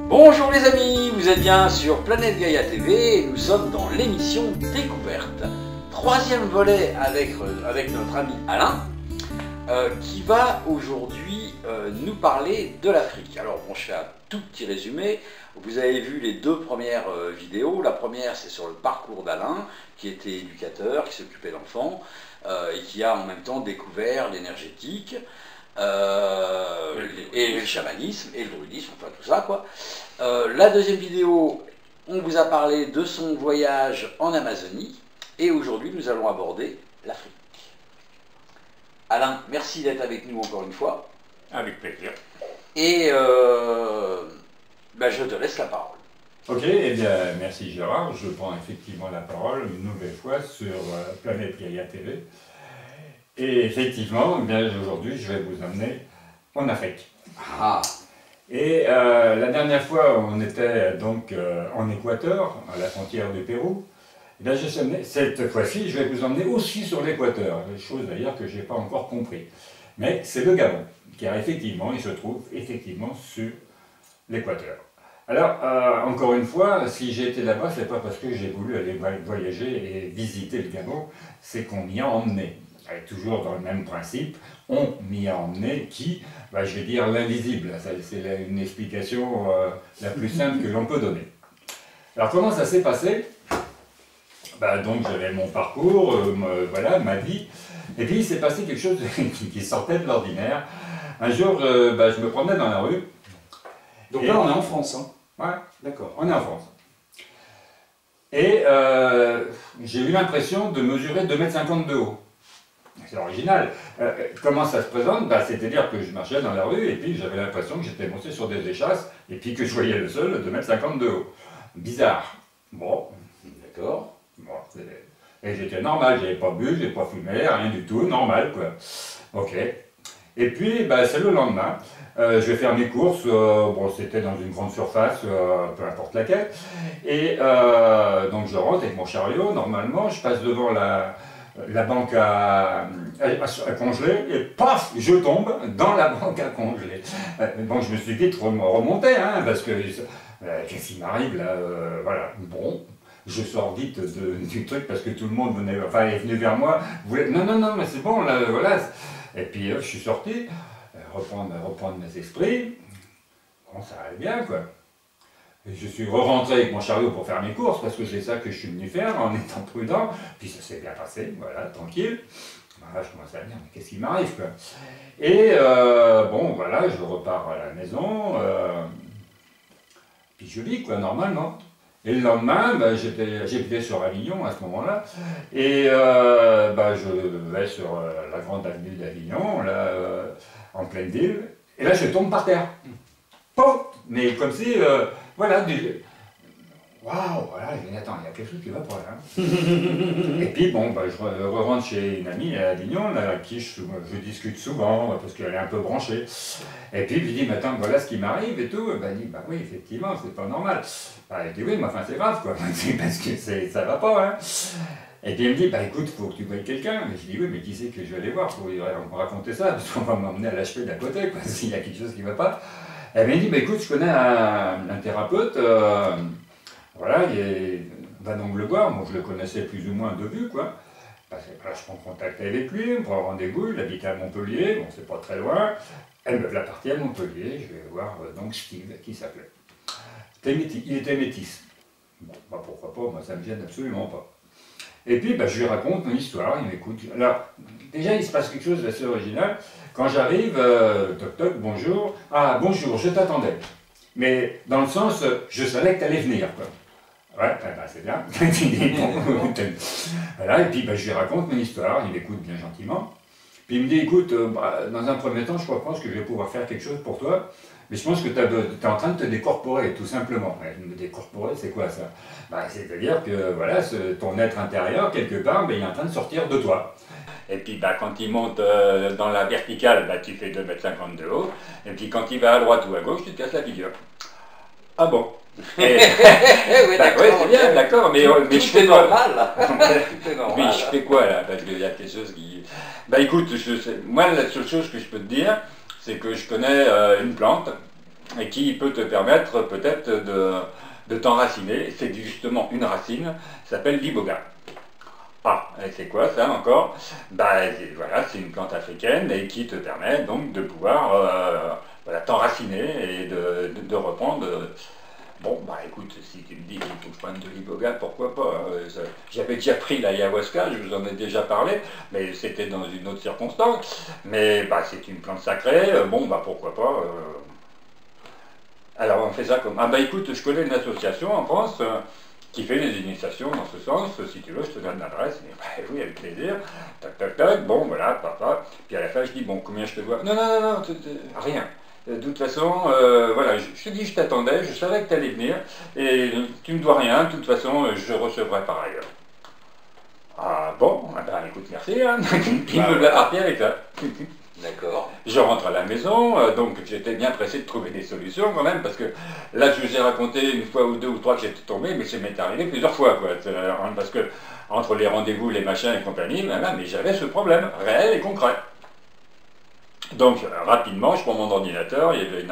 Bonjour les amis, vous êtes bien sur Planète Gaïa TV et nous sommes dans l'émission Découverte. Troisième volet avec notre ami Alain qui va aujourd'hui nous parler de l'Afrique. Alors bon, je fais un tout petit résumé. Vous avez vu les deux premières vidéos. La première c'est sur le parcours d'Alain qui était éducateur, qui s'occupait d'enfants et qui a en même temps découvert l'énergétique. Et le chamanisme et le druidisme, enfin tout ça quoi. La deuxième vidéo, on vous a parlé de son voyage en Amazonie et aujourd'hui nous allons aborder l'Afrique. Alain, merci d'être avec nous encore une fois. Avec plaisir. Et je te laisse la parole. Ok, eh bien merci Gérard, je prends effectivement la parole une nouvelle fois sur Planète Gaïa TV. Et effectivement, bien aujourd'hui, je vais vous emmener en Afrique. Ah. Et la dernière fois, on était donc en Équateur, à la frontière du Pérou. Et bien, cette fois-ci, je vais vous emmener aussi sur l'Équateur, chose d'ailleurs que je n'ai pas encore compris. Mais c'est le Gabon, car effectivement, il se trouve effectivement sur l'Équateur. Alors, encore une fois, si j'ai été là-bas, ce n'est pas parce que j'ai voulu aller voyager et visiter le Gabon, c'est qu'on m'y a emmené. Toujours dans le même principe, on m'y a emmené qui, je vais dire l'invisible, c'est une explication la plus simple que l'on peut donner. Alors comment ça s'est passé? Donc j'avais mon parcours, voilà, ma vie, et puis il s'est passé quelque chose qui sortait de l'ordinaire. Un jour, je me promenais dans la rue. Donc là on est en France, hein? Ouais, d'accord. On est en France. Et j'ai eu l'impression de mesurer 2,50 m de haut. C'est original. Comment ça se présente? C'est-à-dire que je marchais dans la rue et puis j'avais l'impression que j'étais monté sur des échasses et puis que je voyais le sol 2,50 m de haut. Bizarre. Bon, d'accord. Bon, et j'étais normal, j'avais pas bu, j'ai pas fumé, rien du tout, normal quoi. Ok. Et puis, c'est le lendemain. Je vais faire mes courses, bon c'était dans une grande surface, peu importe laquelle. Et donc je rentre avec mon chariot, normalement, je passe devant la banque à congeler, et paf, je tombe dans la banque à congeler. Donc je me suis vite remonté, hein, parce que qu'est-ce qui m'arrive là, voilà, bon, je sors vite du truc parce que tout le monde est venu vers moi, non, mais c'est bon, là, voilà. Et puis je suis sorti, reprendre mes esprits, bon, ça allait bien, quoi. Et je suis re-rentré avec mon chariot pour faire mes courses, parce que c'est ça que je suis venu faire, en étant prudent. Puis ça s'est bien passé, voilà, tranquille. Là, je commence à me dire, mais qu'est-ce qui m'arrive, quoi? Et bon, voilà, je repars à la maison, puis je vis, quoi, normalement. Et le lendemain, j'étais sur Avignon à ce moment-là, et je vais sur la grande avenue d'Avignon, là, en pleine ville, et là, je tombe par terre. Pop! Mais comme si... voilà, waouh, voilà, je dis, attends, il y a quelque chose qui va pas là. Et puis bon, je rentre chez une amie à Avignon, là, avec qui je discute souvent, parce qu'elle est un peu branchée. Et puis je lui dis, mais attends, voilà ce qui m'arrive et tout. Elle dit, oui, effectivement, c'est pas normal. Elle dit, oui, mais enfin, c'est grave, quoi, parce que ça va pas, hein. Et puis elle me dit, écoute, il faut que tu voies quelqu'un. Mais je dis, oui, mais qui c'est que je vais aller voir pour lui raconter ça, parce qu'on va m'emmener à l'HP d'à côté, quoi, s'il y a quelque chose qui va pas. Elle m'a dit, écoute, je connais un thérapeute, voilà, va donc le voir. Moi, je le connaissais plus ou moins de vue, quoi. Là, je prends contact avec lui, on prend rendez-vous, il habite à Montpellier, bon, c'est pas très loin. Elle me fait la partie à Montpellier, je vais voir donc Steve, qui s'appelait. Il était métis. Bon, pourquoi pas, moi, ça me gêne absolument pas. Et puis, je lui raconte mon histoire, il m'écoute. Alors, déjà, il se passe quelque chose d'assez original. Quand j'arrive, toc toc, bonjour. Ah, bonjour, je t'attendais. Mais dans le sens, je savais que tu allais venir, quoi. Ouais, c'est bien. Voilà, et puis je lui raconte mon histoire, il m'écoute bien gentiment. Puis il me dit, écoute, dans un premier temps, je pense que je vais pouvoir faire quelque chose pour toi, mais je pense que tu es en train de te décorporer, tout simplement. Me décorporer, c'est quoi ça? C'est-à-dire que voilà, ton être intérieur, quelque part, il est en train de sortir de toi. Et puis quand il monte dans la verticale, tu fais 2,50 m de haut, et puis quand il va à droite ou à gauche, tu te casses la figure. Ah bon? Et, oui, c'est bien, d'accord, mais je fais normal. Oui, je fais quoi là? Parce qu'il y a quelque chose qui... écoute, moi la seule chose que je peux te dire, c'est que je connais une plante et qui peut te permettre peut-être de t'enraciner. C'est justement une racine, ça s'appelle l'iboga. Ah, c'est quoi ça encore? Voilà, c'est une plante africaine et qui te permet donc de pouvoir t'enraciner et de reprendre. Bon, écoute, si tu me dis qu'il faut que je prenne de l'iboga, pourquoi pas? J'avais déjà pris l'ayahuasca, je vous en ai déjà parlé, mais c'était dans une autre circonstance. Mais c'est une plante sacrée, pourquoi pas? Alors on fait ça comme... écoute, je connais une association en France qui fait des initiations dans ce sens. Si tu veux, je te donne l'adresse. Oui, avec plaisir. Tac, tac, tac. Bon, voilà, papa. Puis à la fin, je dis, bon, combien je te dois? Non, rien. De toute façon, voilà, je te dis, je t'attendais, je savais que tu allais venir, et tu ne me dois rien, de toute façon, je recevrai par ailleurs. Ah bon, écoute, merci, hein. Il me l'a parti avec ça. D'accord. Je rentre à la maison, donc j'étais bien pressé de trouver des solutions quand même, parce que là, je vous ai raconté une fois ou deux ou trois que j'étais tombé, mais ça m'est arrivé plusieurs fois, quoi. Parce que, entre les rendez-vous, les machins et compagnie, mais j'avais ce problème, réel et concret. Donc rapidement, je prends mon ordinateur, il y avait une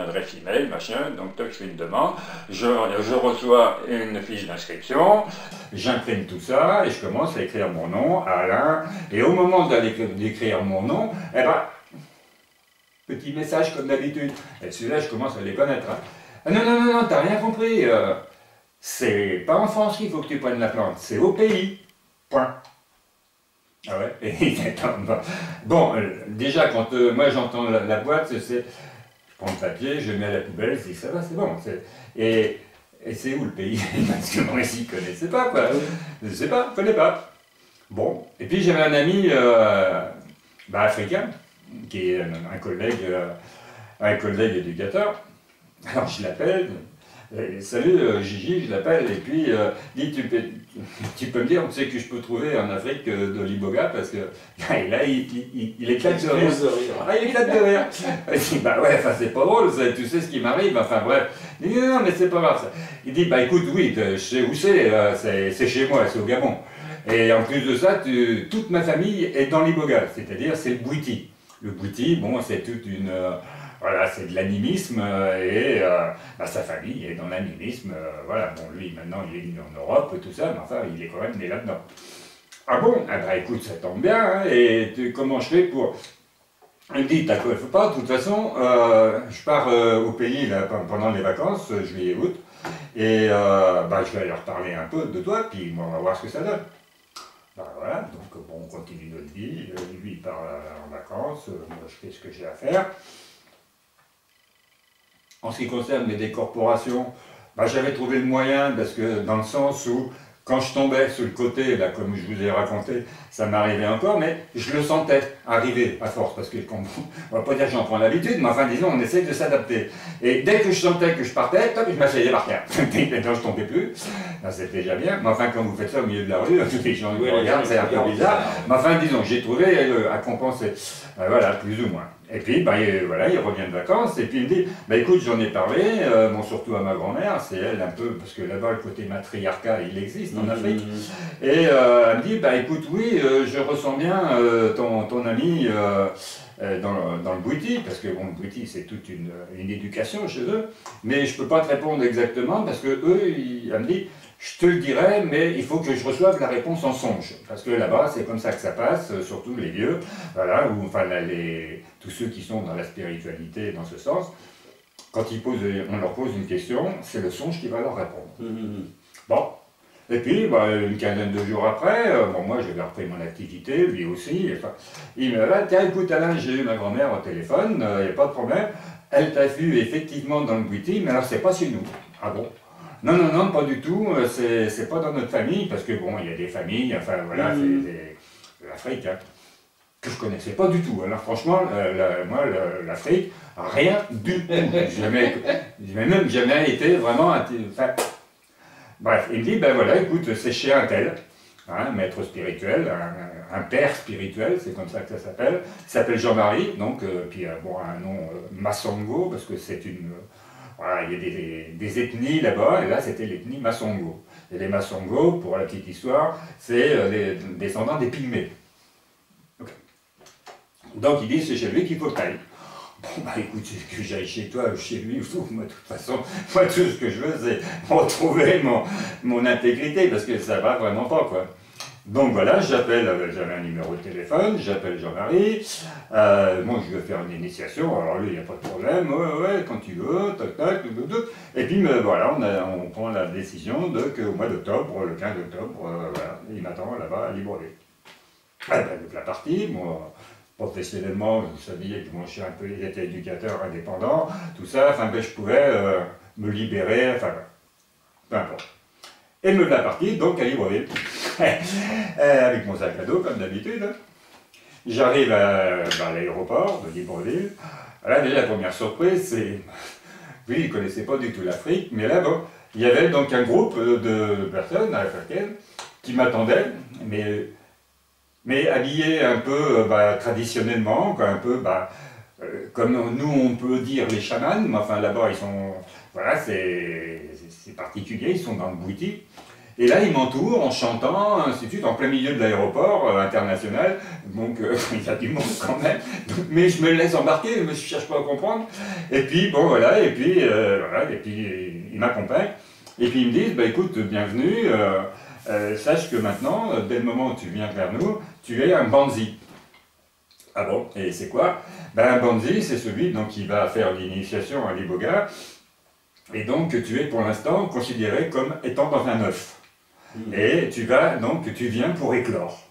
adresse email, machin, donc je fais une demande, je reçois une fiche d'inscription, j'imprime tout ça et je commence à écrire mon nom, Alain, et au moment d'écrire mon nom, petit message comme d'habitude, et celui-là je commence à les connaître. Non, t'as rien compris, c'est pas en France qu'il faut que tu prennes la plante, c'est au pays, point. Ah ouais. Bon, déjà, quand moi j'entends la boîte, je prends le papier, je le mets à la poubelle, je dis ça va, c'est bon. Et c'est où le pays? Parce que moi ici, je ne connaissais pas, quoi. Je ne sais pas, je ne connais pas. Bon, et puis j'avais un ami africain, qui est un collègue éducateur. Alors je l'appelle. Salut Gigi, je l'appelle, et puis dis, tu peux me dire où c'est que je peux trouver en Afrique de l'iboga, parce que là il éclate de rire. Il éclate de rire. Il dit ouais, c'est pas drôle, tu sais ce qui m'arrive, bref. Il dit non, mais c'est pas grave. Il dit écoute, oui, je sais où c'est chez moi, c'est au Gabon. Et en plus de ça, toute ma famille est dans l'iboga, c'est-à-dire c'est le bouiti. Le bouiti, bon, c'est toute une... Voilà, c'est de l'animisme et sa famille est dans l'animisme. Voilà, bon, lui maintenant il est venu en Europe, tout ça, mais enfin il est quand même né là-dedans. Ah bon? Écoute, ça tombe bien, hein, et comment je fais pour... Il me dit, t'inquiète pas, de toute façon, je pars au pays là, pendant les vacances, juillet, août, et je vais leur parler un peu de toi, puis on va voir ce que ça donne. Voilà, donc bon, on continue notre vie, lui il part en vacances, moi je fais ce que j'ai à faire. En ce qui concerne mes décorporations, j'avais trouvé le moyen, parce que dans le sens où, quand je tombais sur le côté, là, comme je vous ai raconté, ça m'arrivait encore, mais je le sentais arriver à force, parce que, on va pas dire que j'en prends l'habitude, mais enfin, disons, on essaie de s'adapter. Et dès que je sentais que je partais, je m'asseyais par terre. Maintenant, je tombais plus, c'était déjà bien, mais enfin, quand vous faites ça au milieu de la rue, tous les gens qui regardent, c'est un peu bizarre, mais enfin, disons, j'ai trouvé à compenser, voilà, plus ou moins. Et puis, voilà, il revient de vacances, et puis il me dit, écoute, j'en ai parlé, surtout à ma grand-mère, c'est elle un peu, parce que là-bas, le côté matriarcat, il existe en Afrique, et elle me dit, écoute, oui, je ressens bien ton ami dans le bouiti, parce que bon, le bouiti, c'est toute une éducation chez eux, mais je ne peux pas te répondre exactement, parce que eux, elle me dit, je te le dirai, mais il faut que je reçoive la réponse en songe. Parce que là-bas, c'est comme ça que ça passe, surtout les vieux, voilà, ou enfin tous ceux qui sont dans la spiritualité dans ce sens. Quand on leur pose une question, c'est le songe qui va leur répondre. Bon. Et puis, une quinzaine de jours après, moi j'avais repris mon activité, lui aussi. Enfin, il me dit, tiens, écoute Alain, j'ai eu ma grand-mère au téléphone, il n'y a pas de problème. Elle t'a vu effectivement dans le bouiti, mais alors c'est pas chez nous. Ah bon? Non, pas du tout, c'est pas dans notre famille, parce que bon, il y a des familles, enfin voilà, c'est l'Afrique. Hein. que je connaissais pas du tout. Alors franchement, moi, l'Afrique, rien du tout. J'ai même jamais été vraiment... Enfin, bref, il me dit, ben voilà, écoute, c'est chez un tel, hein, un maître spirituel, un père spirituel, c'est comme ça que ça s'appelle. Il s'appelle Jean-Marie, donc, puis bon, un nom Masongo, parce que c'est une... voilà, il y a des ethnies là-bas, et là c'était l'ethnie Masongo. Et les Masongo, pour la petite histoire, c'est les descendants des Pygmées. Okay. Donc il dit, c'est chez lui qu'il faut que tu ailles. Bon, bah écoute, que j'aille chez toi ou chez lui, moi de toute façon, moi tout ce que je veux, c'est retrouver mon intégrité, parce que ça va vraiment pas, quoi. Donc voilà, j'appelle, j'avais un numéro de téléphone, j'appelle Jean-Marie, moi je veux faire une initiation, alors lui il n'y a pas de problème, ouais, quand tu veux, tac, tac, et puis voilà, on prend la décision qu'au mois d'octobre, le 15 octobre, voilà, il m'attend là-bas à Libreville. Donc la partie, moi, professionnellement, vous saviez que moi je suis un peu, j'étais éducateur indépendant, tout ça, enfin ben, je pouvais me libérer, enfin, peu importe. Et me la partie, donc à Libreville, avec mon sac à dos, comme d'habitude. J'arrive à l'aéroport de Libreville. Là, déjà, la première surprise, c'est... Oui, il ne connaissait pas du tout l'Afrique, mais là, bon, il y avait donc un groupe de personnes africaines qui m'attendaient, mais habillés un peu traditionnellement, quoi, un peu... comme nous, on peut dire les chamans, mais enfin là-bas, ils sont... Voilà, c'est particulier, ils sont dans le boutique. Et là, ils m'entourent en chantant, ainsi de suite, en plein milieu de l'aéroport international. Donc, il y a du monde quand même. Mais je me laisse embarquer, je ne cherche pas à comprendre. Et puis, bon, voilà, et puis ils m'accompagnent. Et puis, ils me disent, bah, écoute, bienvenue, sache que maintenant, dès le moment où tu viens vers nous, tu es un Banzi. Ah bon, et c'est quoi? Ben, un Banzi, c'est celui donc, qui va faire l'initiation à l'Iboga. Et donc, tu es pour l'instant considéré comme étant dans un œuf. Et tu viens pour éclore.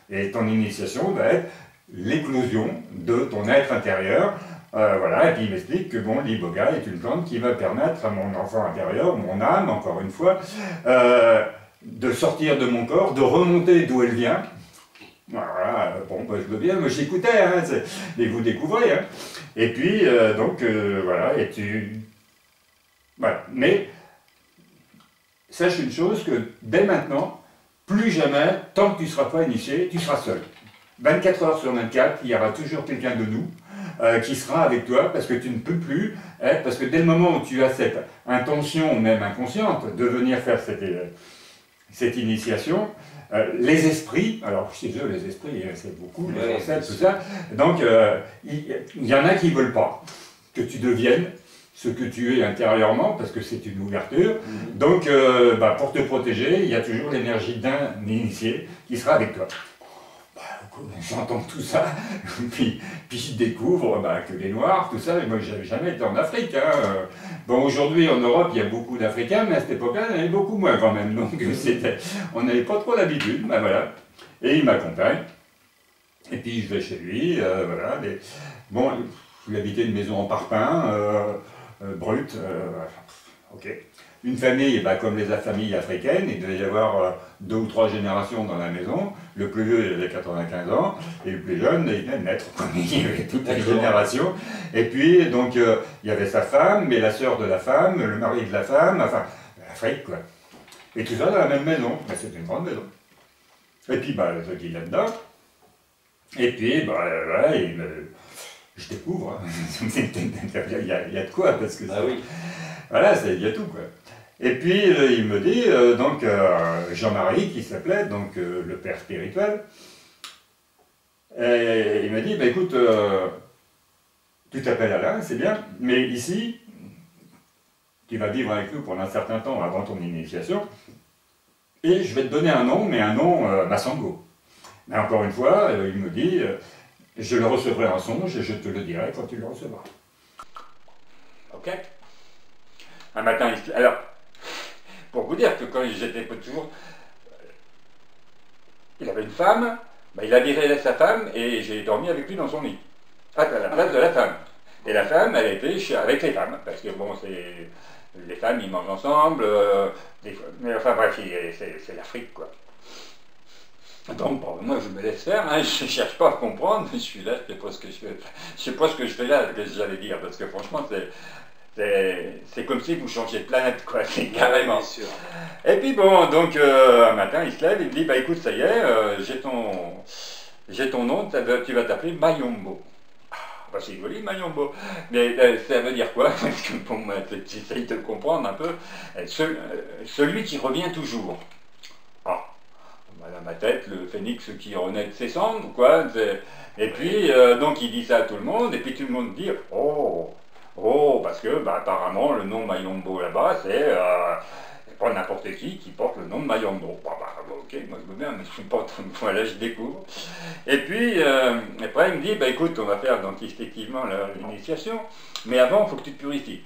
Et ton initiation va être l'éclosion de ton être intérieur. Voilà, et puis il m'explique que bon, l'iboga est une plante qui va permettre à mon enfant intérieur, mon âme, encore une fois, de sortir de mon corps, de remonter d'où elle vient. Voilà, bon, je veux bien, moi j'écoutais, hein, mais vous découvrez. Hein. Et puis, voilà, et tu... Voilà. Mais sache une chose, que dès maintenant, plus jamais, tant que tu ne seras pas initié, tu seras seul. 24 heures sur 24, il y aura toujours quelqu'un de nous qui sera avec toi, parce que tu ne peux plus être, parce que dès le moment où tu as cette intention, même inconsciente, de venir faire cette initiation, les esprits, alors chez eux les esprits, c'est beaucoup, les ancêtres, tout ça, donc il y en a qui ne veulent pas que tu deviennes ce que tu es intérieurement, parce que c'est une ouverture. Donc, pour te protéger, il y a toujours l'énergie d'un initié qui sera avec toi. J'entends tout ça, puis je découvre que les Noirs, tout ça, et moi je n'avais jamais été en Afrique. Hein. Bon, aujourd'hui en Europe, il y a beaucoup d'Africains, mais à cette époque-là, il y en avait beaucoup moins quand même. Donc, on n'avait pas trop l'habitude, voilà. Et il m'accompagne, et puis je vais chez lui, voilà. Bon, il habitait une maison en parpaing, brute, ok. Une famille, comme les familles africaines, il devait y avoir 2 ou 3 générations dans la maison. Le plus vieux, il avait 95 ans, et le plus jeune, il venait de naître. Il y avait toutes les générations. Et puis, donc, il y avait sa femme, mais la sœur de la femme, le mari de la femme, enfin, l'Afrique, quoi. Et tout ça dans la même maison. C'est une grande maison. Et puis, je dis là-dedans. Et puis, voilà, je découvre. Hein. Il y a de quoi, parce que voilà, il y a tout, quoi. Et puis, il me dit, Jean-Marie, qui s'appelait, le père spirituel, et il m'a dit, écoute, tu t'appelles Alain, c'est bien, mais ici, tu vas vivre avec nous pendant un certain temps avant ton initiation, et je vais te donner un nom, mais un nom Massango. Mais encore une fois, il me dit, je le recevrai en songe, et je te le dirai quand tu le recevras. Ok. Un matin, alors, pour vous dire que quand j'étais toujours... Il avait une femme, il a viré sa femme et j'ai dormi avec lui dans son lit, à la place de la femme. Et la femme, elle était avec les femmes, parce que bon, les femmes, ils mangent ensemble, mais enfin bref, c'est l'Afrique, quoi. Donc, bon, moi, je me laisse faire, hein, je ne cherche pas à comprendre, je suis là, je ne sais pas ce que je fais. Je sais pas ce que je fais là, qu'est-ce que j'allais dire, parce que franchement, c'est comme si vous changez de planète, quoi, c'est carrément. Bien sûr. Et puis bon, donc un matin, il se lève, il me dit, bah écoute, ça y est, j'ai ton nom, tu vas t'appeler Mayombo. Ah, bah c'est joli, Mayombo. Mais ça veut dire quoi? Parce que pour moi, j'essaye de le comprendre un peu. Celui qui revient toujours. Ah, bah, dans ma tête, le phénix qui renaît de ses cendres, quoi. Et puis, donc il dit ça à tout le monde, et puis tout le monde dit, oh, oh, parce que, bah, apparemment, le nom Mayombo là-bas, c'est pas n'importe qui porte le nom de Mayombo. Bah, ok, moi je veux bien, mais je suis pas, voilà, je découvre. Et puis, après, il me dit, bah écoute, on va faire donc effectivement l'initiation, mais avant, il faut que tu te purifies.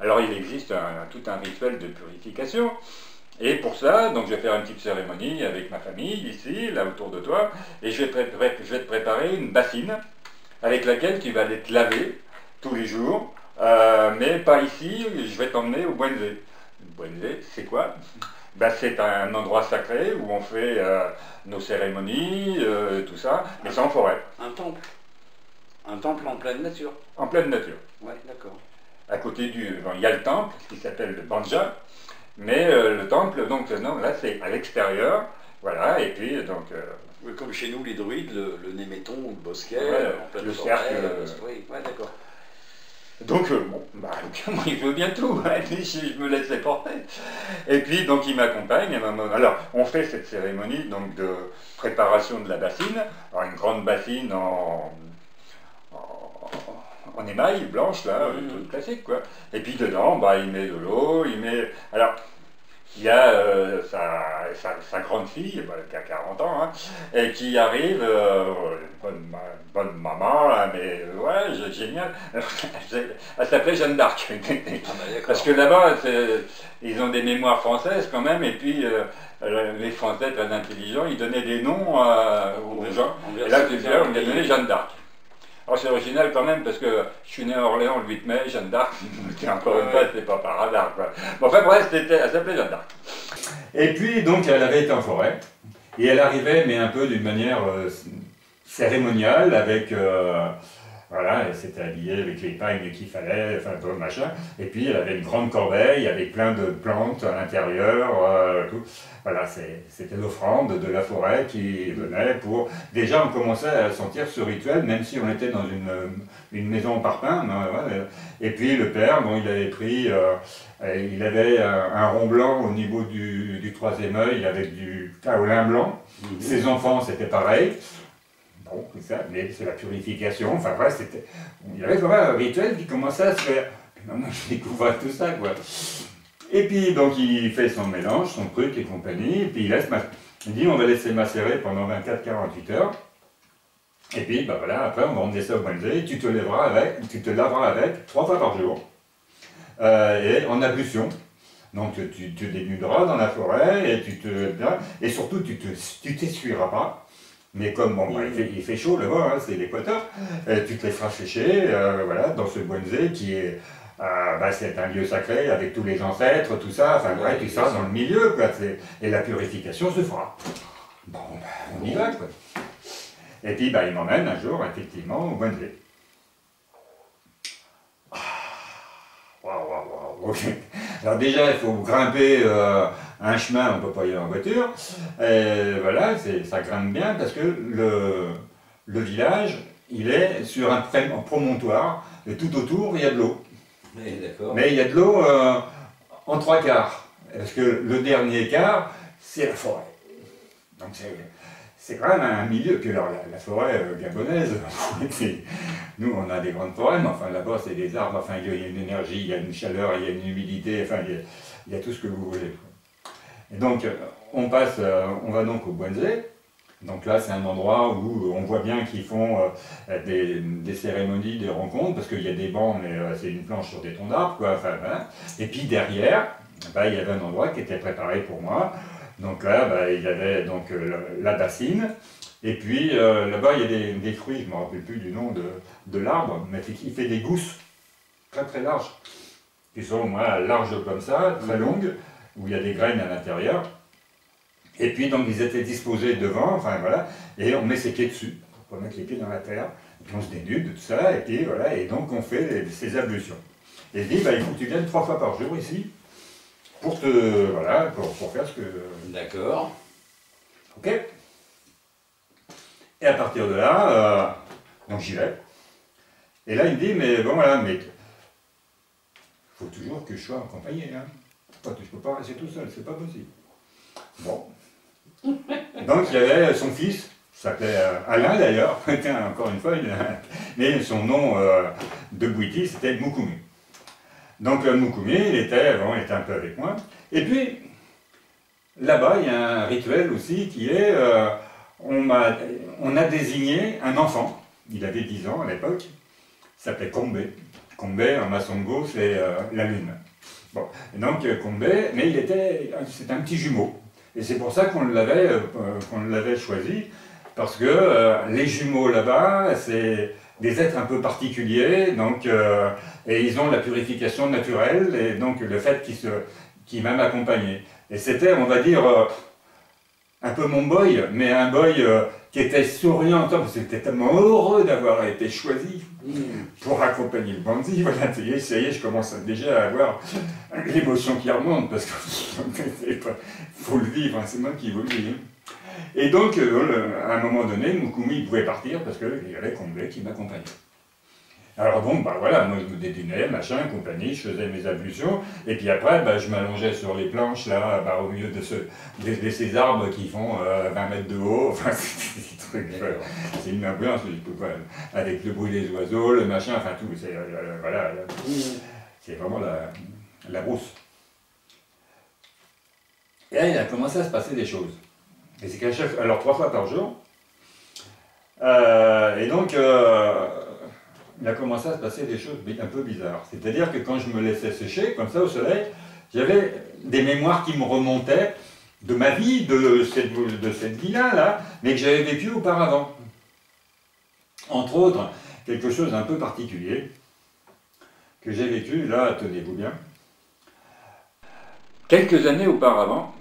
Alors, il existe tout un rituel de purification. Et pour ça, donc je vais faire une petite cérémonie avec ma famille, ici, là autour de toi, et je vais te préparer une bassine avec laquelle tu vas aller te laver tous les jours, mais pas ici, je vais t'emmener au Bwenze. Le Bwenze, c'est quoi? Ben, c'est un endroit sacré où on fait nos cérémonies, tout ça, mais c'est en forêt. Un temple. Un temple en pleine nature. En pleine nature. Ouais, d'accord. À côté il y a le temple qui s'appelle le Banja. Mais le temple, donc non, là c'est à l'extérieur, voilà, et puis donc... Oui, comme chez nous, les druides, le Néméton, le Bosquet, ouais, en pleine le forêt, cercle... oui, ouais, d'accord. Donc, bon, bah, moi il veut bien tout, hein, je me laissais porter. Et puis, donc il m'accompagne, alors on fait cette cérémonie donc, de préparation de la bassine, alors une grande bassine en émail blanche, là, toute classique, quoi. Et puis dedans, bah, il met de l'eau, il met... Alors, il y a sa grande fille, bah, qui a 40 ans, hein, et qui arrive, bonne maman, là, mais ouais, génial. Elle s'appelait Jeanne d'Arc. Ah bah, Parce que là-bas, ils ont des mémoires françaises quand même, et puis les Français très intelligents, ils donnaient des noms aux gens. Et là, tu sais, on lui a donné Jeanne d'Arc. Alors c'est original quand même parce que je suis né à Orléans le 8 mai, Jeanne d'Arc, encore une fois, c'était pas par hasard, quoi. Bon, enfin bref, elle s'appelait Jeanne d'Arc. Et puis donc elle avait été en forêt, et elle arrivait, mais un peu d'une manière cérémoniale, avec, voilà, elle s'était habillée avec les pagnes qu'il fallait, enfin tout machin, et puis elle avait une grande corbeille avec plein de plantes à l'intérieur, tout. Voilà, c'était l'offrande de la forêt qui venait pour... Déjà, on commençait à sentir ce rituel, même si on était dans une maison en parpaing. Ouais. Et puis le père, bon, il avait pris... il avait un rond blanc au niveau du troisième œil avec du kaolin blanc. Ses enfants, c'était pareil. Bon, c'est ça, mais c'est la purification. Enfin, bref, c'était... Il y avait vraiment un rituel qui commençait à se faire. Moi, je découvrais tout ça, quoi. Et puis, donc, il fait son mélange, son truc et compagnie, et puis il dit, on va laisser macérer pendant 24-48 heures, et puis, bah voilà, après, on va emmener ça au Bwenze, et tu te laveras avec 3 fois par jour, et en ablution. Donc, tu te dénuderas dans la forêt, et surtout, tu t'essuieras pas. Mais comme bon, bah, il fait chaud là-bas, hein, c'est l'équateur, tu te laisseras sécher, voilà, dans ce Bwenze qui est... bah, c'est un lieu sacré avec tous les ancêtres, tout ça, enfin ouais, tout ça dans le milieu, quoi, et la purification se fera. Bon, bah, on y va, quoi. Et puis, bah, il m'emmène un jour, effectivement, au Bwenze. Waouh. Alors déjà, il faut grimper un chemin, on ne peut pas y aller en voiture, et voilà, ça grimpe bien, parce que le village, il est sur un promontoire, et tout autour, il y a de l'eau. Mais il y a de l'eau en 3 quarts, parce que le dernier quart, c'est la forêt. Donc c'est quand même un milieu, puis alors la forêt gabonaise, nous on a des grandes forêts, mais enfin là-bas c'est des arbres, enfin il y a une énergie, il y a une chaleur, il y a une humidité, enfin il y a tout ce que vous voulez. Et donc on va donc au Bwenze. Donc là, c'est un endroit où on voit bien qu'ils font des cérémonies, des rencontres, parce qu'il y a des bancs, mais c'est une planche sur des troncs d'arbres, quoi. Enfin, voilà. Et puis derrière, bah, il y avait un endroit qui était préparé pour moi. Donc là, bah, il y avait donc, la bassine, et puis là-bas, il y a des fruits, je ne me rappelle plus du nom de l'arbre, mais il fait des gousses très très larges, qui sont au moins larges comme ça, très longues, où il y a des graines à l'intérieur. Et puis donc ils étaient disposés devant, enfin voilà, et on met ses pieds dessus, pour mettre les pieds dans la terre, et puis on se dénude, tout ça, et puis voilà, et donc on fait ces ablutions. Et il dit, bah, il faut que tu viennes 3 fois par jour ici, pour voilà, pour faire ce que... D'accord. Ok. Et à partir de là, donc j'y vais. Et là, il me dit, mais bon, voilà, mais il faut toujours que je sois accompagné. Hein. Je ne peux pas rester tout seul, c'est pas possible. Bon. Donc, il y avait son fils, s'appelait Alain d'ailleurs, encore une fois, mais son nom de Bouiti, c'était Moukoumi. Donc, Moukoumi, il était un peu avec moi. Et puis, là-bas, il y a un rituel aussi qui est, on a désigné un enfant, il avait 10 ans à l'époque, il s'appelait Kombe. Kombe, en Masongo, c'est la lune. Bon, et donc Kombe, mais c'était un petit jumeau. Et c'est pour ça qu'on l'avait choisi, parce que les jumeaux là-bas, c'est des êtres un peu particuliers, donc, et ils ont la purification naturelle, et donc le fait qu'ils m'aiment accompagné. Et c'était, on va dire, un peu mon boy, mais un boy qui était souriant, parce que c'était tellement heureux d'avoir été choisi pour accompagner le bandit. Voilà, ça y est, je commence déjà à avoir l'émotion qui remonte, parce qu'il faut le vivre, hein, c'est moi qui veux le vivre. Et donc, à un moment donné, Moukoumi pouvait partir, parce qu'il y avait Kombe qui m'accompagnait. Alors donc, bah voilà, moi je me dédunais, machin, compagnie, je faisais mes ablutions, et puis après, bah, je m'allongeais sur les planches, là, bah, au milieu de ces arbres qui font 20 mètres de haut, enfin, c'est des trucs, c'est une ambiance, avec le bruit des oiseaux, le machin, enfin tout, c'est, voilà, c'est vraiment la brousse. Et là, il a commencé à se passer des choses. Et c'est qu'à chaque, alors 3 fois par jour, et donc, il a commencé à se passer des choses un peu bizarres. C'est-à-dire que quand je me laissais sécher, comme ça au soleil, j'avais des mémoires qui me remontaient de ma vie, de cette vie-là, là, mais que j'avais vécu auparavant. Entre autres, quelque chose d'un peu particulier que j'ai vécu, là, tenez-vous bien. Quelques années auparavant,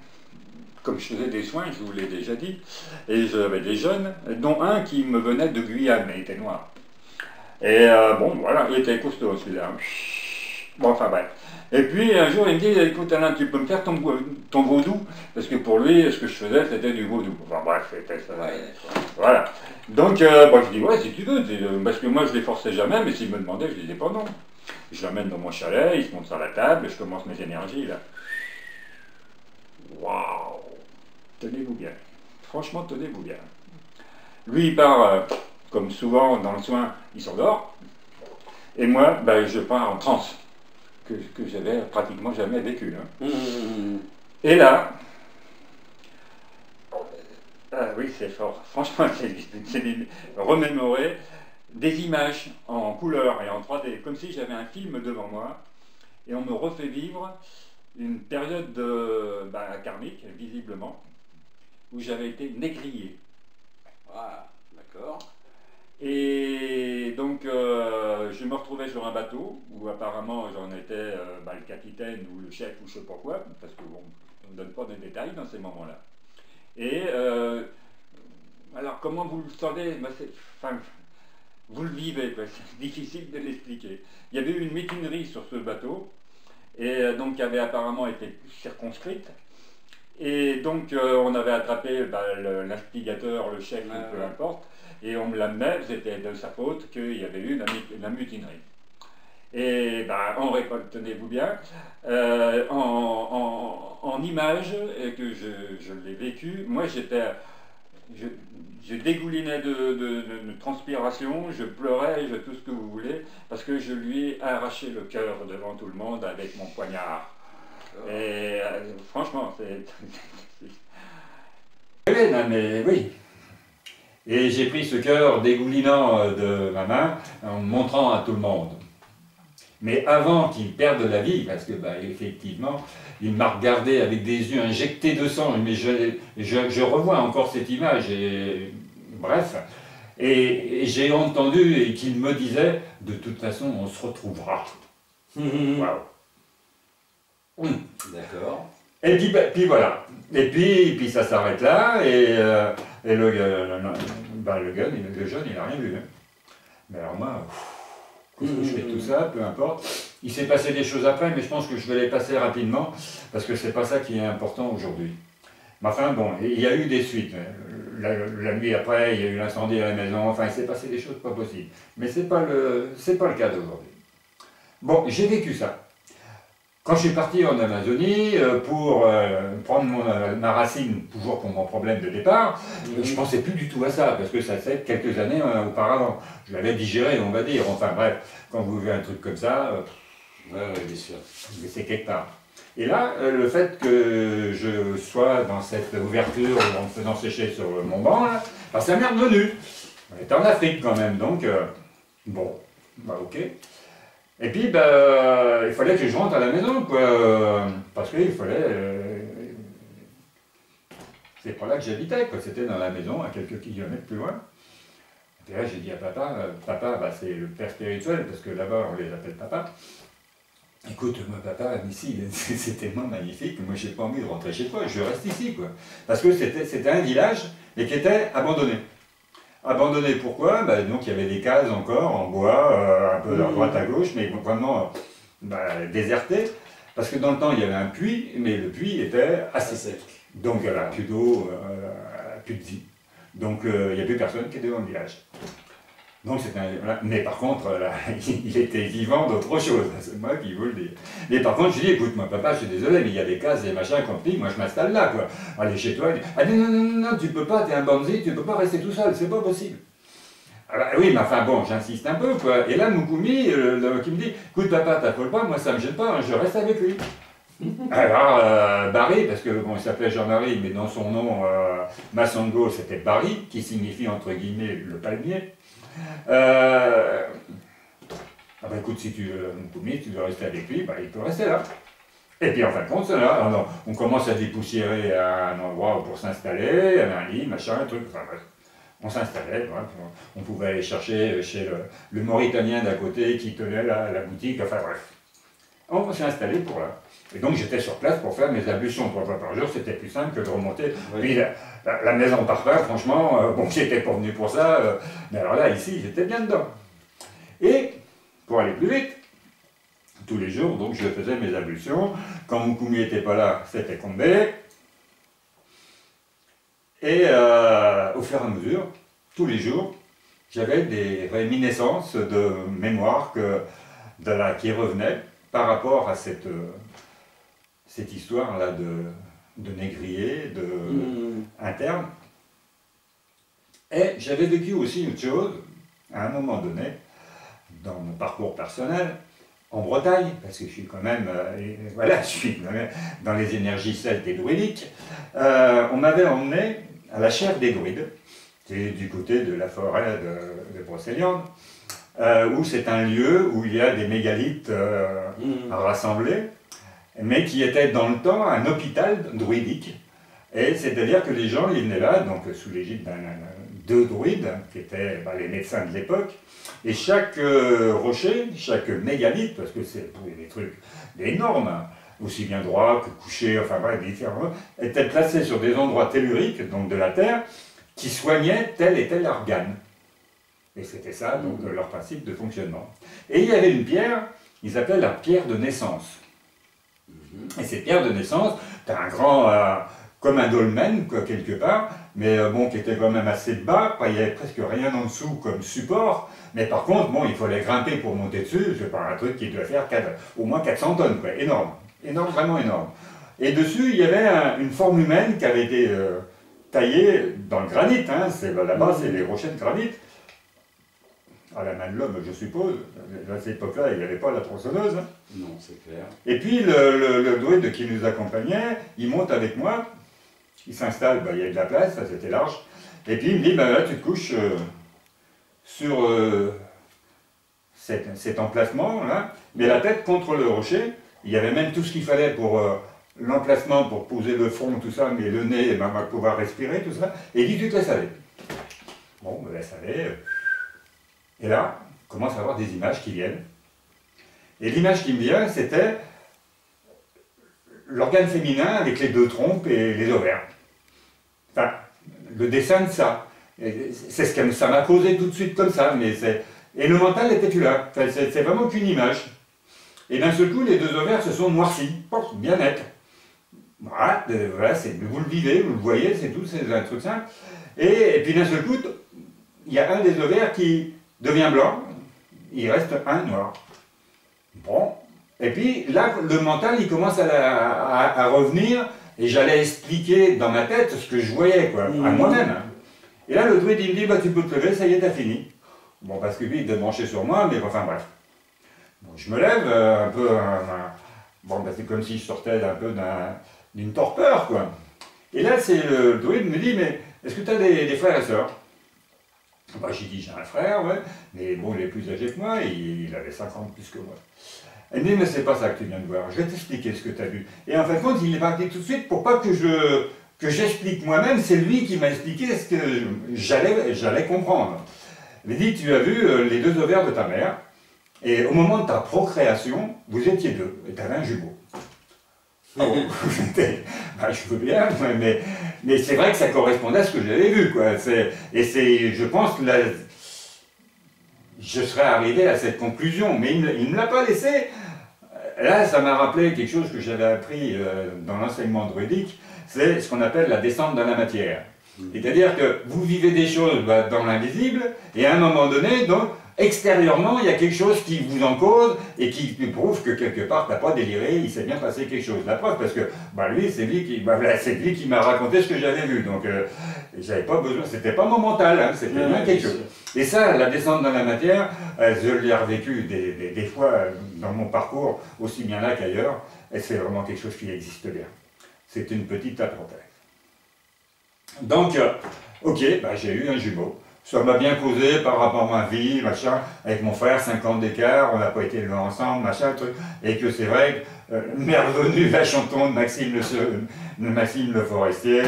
comme je faisais des soins, je vous l'ai déjà dit, et j'avais des jeunes, dont un qui me venait de Guyane, mais il était noir. Et bon, voilà, il était costaud celui-là. Bon, enfin bref. Et puis un jour, il me dit, écoute Alain, tu peux me faire ton vaudou? Parce que pour lui, ce que je faisais, c'était du vaudou. Enfin bref, c'était ça. Ouais, voilà. Donc, bon, je dis, ouais, si tu veux, parce que moi, je les forçais jamais, mais s'il me demandait, je disais pas non. Je l'emmène dans mon chalet, il se monte sur la table, et je commence mes énergies, là. Waouh! Tenez-vous bien. Franchement, tenez-vous bien. Lui, il part... comme souvent dans le soin, il s'endort. Et moi, ben, je pars en transe, que j'avais pratiquement jamais vécu. Hein. Et là, oui, c'est fort. Franchement, c'est remémorer des images en couleur et en 3D, comme si j'avais un film devant moi, et on me refait vivre une période karmique, visiblement, où j'avais été négrier. Voilà, d'accord. Et donc, je me retrouvais sur un bateau, où apparemment j'en étais le capitaine ou le chef ou je sais pas quoi, parce que bon, on ne donne pas de détails dans ces moments-là. Et alors, comment vous le sentez? Enfin, vous le vivez, c'est difficile de l'expliquer. Il y avait eu une mutinerie sur ce bateau, et donc qui avait apparemment été circonscrite. Et donc, on avait attrapé l'instigateur, le chef, peu importe. Et on me l'amenait, c'était de sa faute qu'il y avait eu la mutinerie. Et en récolte, tenez-vous bien, en images, et que je l'ai vécu, moi je dégoulinais de transpiration, je pleurais, tout ce que vous voulez, parce que je lui ai arraché le cœur devant tout le monde avec mon poignard. Et franchement, c'est... mais oui. Et j'ai pris ce cœur dégoulinant de ma main en me montrant à tout le monde. Mais avant qu'il perde la vie, parce que effectivement, il m'a regardé avec des yeux injectés de sang, mais je revois encore cette image, et bref. Et j'ai entendu qu'il me disait, de toute façon, on se retrouvera. Waouh. D'accord. Et puis voilà. Et puis ça s'arrête là, et le jeune, il n'a rien vu. Hein. Mais alors moi, qu'est-ce que je fais de tout ça, peu importe. Il s'est passé des choses après, mais je pense que je vais les passer rapidement, parce que c'est pas ça qui est important aujourd'hui. Mais enfin bon, il y a eu des suites. La nuit après, il y a eu l'incendie à la maison, enfin il s'est passé des choses pas possibles. Mais c'est pas le cas d'aujourd'hui. Bon, j'ai vécu ça. Quand je suis parti en Amazonie pour prendre ma racine, toujours pour mon problème de départ, je ne pensais plus du tout à ça, parce que ça fait quelques années auparavant. Je l'avais digéré, on va dire. Enfin bref, quand vous vivez un truc comme ça, bien sûr. C'est quelque part. Et là, le fait que je sois dans cette ouverture en me faisant sécher sur mon banc, là, bah, ça m'est revenu. On était en Afrique quand même, donc bon, bah ok. Et puis, il fallait que je rentre à la maison, quoi, parce qu'il fallait... c'est pas là que j'habitais, quoi, c'était dans la maison, à quelques kilomètres plus loin. Et là, j'ai dit à papa, papa, bah, c'est le père spirituel, parce que là-bas, on les appelle papa. Écoute, moi, papa, ici, c'est tellement magnifique, moi, j'ai pas envie de rentrer chez toi, je reste ici, quoi. Parce que c'était un village, mais qui était abandonné. Abandonné, pourquoi? Donc il y avait des cases encore en bois, un peu à droite à gauche, mais vraiment déserté. Parce que dans le temps, il y avait un puits, mais le puits était assez sec. Donc il n'y avait plus d'eau, plus de vie. Donc il n'y a plus personne qui était dans le village. Donc c'était mais par contre, là, il était vivant d'autre chose, c'est moi qui vous le dis. Mais par contre, je lui dis, écoute, moi papa, je suis désolé, mais il y a des cases et machin compris, moi je m'installe là, quoi. Allez chez toi, il dit, ah non, tu peux pas, t'es un bandit, tu peux pas rester tout seul, c'est pas possible. Ah bah, oui, mais enfin bon, j'insiste un peu, quoi. Et là, Moukoumi, qui me dit, écoute papa, t'appelles pas, moi ça me gêne pas, hein, je reste avec lui. Alors, Barry, parce que bon, il s'appelait Jean-Marie, mais dans son nom, Massango, c'était Barry, qui signifie entre guillemets le palmier. Ah bah écoute, si tu veux rester avec lui, il peut rester là. Et puis en fin de compte, c'est là, alors, on commence à dépoussiérer à un endroit pour s'installer, il y avait un lit, machin, un truc, enfin bref. On s'installait, on pouvait aller chercher chez le Mauritanien d'à côté qui tenait la boutique, enfin bref. On s'est installé pour là. Et donc j'étais sur place pour faire mes ablutions 3 fois par jour, c'était plus simple que de remonter. Oui. Puis la maison par terre, franchement, bon, j'étais pas venu pour ça, mais alors là, ici, j'étais bien dedans. Et pour aller plus vite, tous les jours, donc je faisais mes ablutions. Quand Moukoumi n'était pas là, c'était Combé. Et au fur et à mesure, tous les jours, j'avais des réminiscences de mémoire qui revenaient par rapport à cette histoire-là de négrier, interne. Et j'avais vécu aussi une chose, à un moment donné, dans mon parcours personnel, en Bretagne, parce que je suis quand même, je suis dans les énergies celtes et druidiques, on m'avait emmené à la Chèvre des Druides, c'est du côté de la forêt de Brocéliande, où c'est un lieu où il y a des mégalithes rassemblés, mais qui était dans le temps un hôpital druidique. Et c'est-à-dire que les gens, ils venaient là, donc sous l'égide de druides, qui étaient les médecins de l'époque, et chaque rocher, chaque mégalithe, parce que c'est des trucs énormes, aussi bien droit que couché, enfin bref, différents, étaient placés sur des endroits telluriques, donc de la terre, qui soignaient tel et tel organe. Et c'était ça, donc, leur principe de fonctionnement. Et il y avait une pierre, ils s'appelaient la pierre de naissance. Et cette pierre de naissance, c'était un grand, comme un dolmen, quoi, quelque part, mais bon, qui était quand même assez bas, il n'y avait presque rien en dessous comme support, mais par contre, bon, il fallait grimper pour monter dessus, c'est pas un truc qui doit faire au moins 400 tonnes, quoi, énorme, énorme, vraiment énorme. Et dessus, il y avait une forme humaine qui avait été taillée dans le granit, hein, là-bas, c'est les rochers de granit, à la main de l'homme, je suppose. À cette époque-là, il n'y avait pas la tronçonneuse. Hein. Non, c'est clair. Et puis, le druide qui nous accompagnait, il monte avec moi, il s'installe, il y a de la place, c'était large, et puis il me dit, là, tu te couches sur cet emplacement-là, mais la tête contre le rocher. Il y avait même tout ce qu'il fallait pour l'emplacement, pour poser le front, tout ça, mais le nez, va pouvoir respirer, tout ça, et il dit, tu te laisses aller. Bon, me laisse aller. Et là, on commence à avoir des images qui viennent. Et l'image qui me vient, c'était l'organe féminin avec les deux trompes et les ovaires. Enfin, le dessin de ça. C'est ce que ça m'a causé tout de suite comme ça, mais et le mental n'était plus là. Enfin, c'est vraiment qu'une image. Et d'un seul coup, les deux ovaires se sont noircis, bien net. Voilà, voilà vous le vivez, vous le voyez, c'est tout, c'est un truc simple. Et puis d'un seul coup, il y a un des ovaires qui devient blanc, il reste un noir. Bon, et puis là, le mental, il commence à revenir, et j'allais expliquer dans ma tête ce que je voyais, quoi, à moi-même. Hein. Et là, le druide, il me dit, bah, tu peux te lever, ça y est, t'as fini. Bon, parce que lui, il devait brancher sur moi, mais enfin, bref. Bon, je me lève, un peu, bon, bah, c'est comme si je sortais un peu d'une torpeur, quoi. Et là, le druide me dit, mais est-ce que tu as des frères et sœurs? Bah, j'ai dit, j'ai un frère, ouais, mais bon, il est plus âgé que moi, il avait 50 plus que moi. Elle me dit, mais c'est pas ça que tu viens de voir, je vais t'expliquer ce que tu as vu. Et en fin de compte, il est parti tout de suite pour pas que j'explique moi-même, c'est lui qui m'a expliqué ce que j'allais comprendre. Il m'a dit, tu as vu les deux ovaires de ta mère, et au moment de ta procréation, vous étiez deux, et tu avais un jumeau. Oh, bah, je veux bien, mais c'est vrai que ça correspondait à ce que j'avais vu, quoi. Je pense que je serais arrivé à cette conclusion, mais il ne me l'a pas laissé. Là, ça m'a rappelé quelque chose que j'avais appris dans l'enseignement druidique, c'est ce qu'on appelle la descente dans la matière. C'est-à-dire que vous vivez des choses dans l'invisible, et à un moment donné, donc, extérieurement, il y a quelque chose qui vous en cause et qui prouve que quelque part, tu n'as pas déliré, il s'est bien passé quelque chose. La preuve, parce que bah, lui, c'est lui qui m'a raconté ce que j'avais vu. Donc, j'avais pas besoin, c'était pas mon mental, hein, c'était bien quelque chose. Et ça, la descente dans la matière, je l'ai revécu des fois dans mon parcours, aussi bien là qu'ailleurs, et c'est vraiment quelque chose qui existe bien. C'est une petite apprentissage. Donc, ok, bah, j'ai eu un jumeau. Ça m'a bien causé par rapport à ma vie, machin, avec mon frère, 5 ans d'écart, on n'a pas été élevés ensemble, machin, truc. Et que c'est vrai que m'est revenu la chanson de Maxime Le Forestier,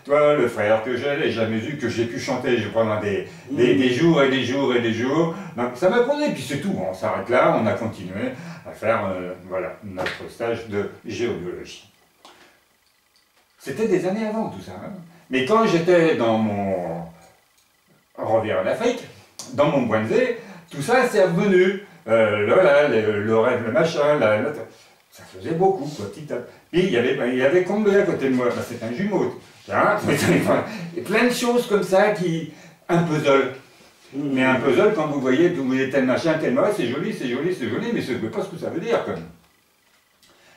toi, le frère que j'ai jamais eu, que j'ai pu chanter pendant des jours et des jours et des jours. Donc, ça m'a causé, puis c'est tout, on s'arrête là, on a continué à faire voilà, notre stage de géobiologie. C'était des années avant tout ça. Hein. Mais quand j'étais dans mon Rivière d'Afrique, dans mon Bouenzé, tout ça c'est revenu. Le rêve, le machin, ça faisait beaucoup, quoi, petit à petit. Puis il y avait Comblé à côté de moi, ben, c'est un jumeau. Hein, et plein de choses comme ça qui. Un puzzle. Mais un puzzle, quand vous voyez que vous voyez tel machin, tel machin, c'est joli, c'est joli, c'est joli, mais je ne sais pas ce que ça veut dire, comme.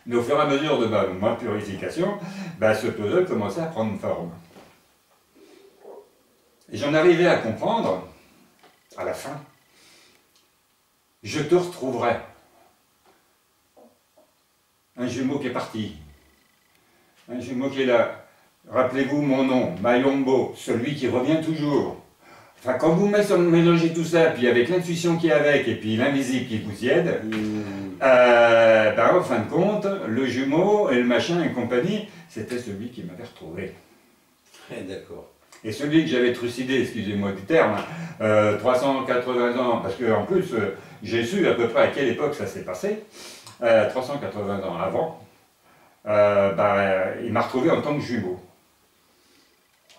Mais au fur et à mesure de ma purification, ben, ce puzzle commençait à prendre forme. Et j'en arrivais à comprendre, à la fin, je te retrouverai. Un jumeau qui est parti. Un jumeau qui est là. Rappelez-vous mon nom, Mayombo, celui qui revient toujours. Enfin, quand vous mélangez tout ça, puis avec l'intuition qui est avec, et puis l'invisible qui vous y aide, ben, en fin de compte, le jumeau et le machin et compagnie, c'était celui qui m'avait retrouvé. D'accord. Et celui que j'avais trucidé, excusez-moi du terme, 380 ans, parce qu'en plus, j'ai su à peu près à quelle époque ça s'est passé, 380 ans avant, il m'a retrouvé en tant que jumeau.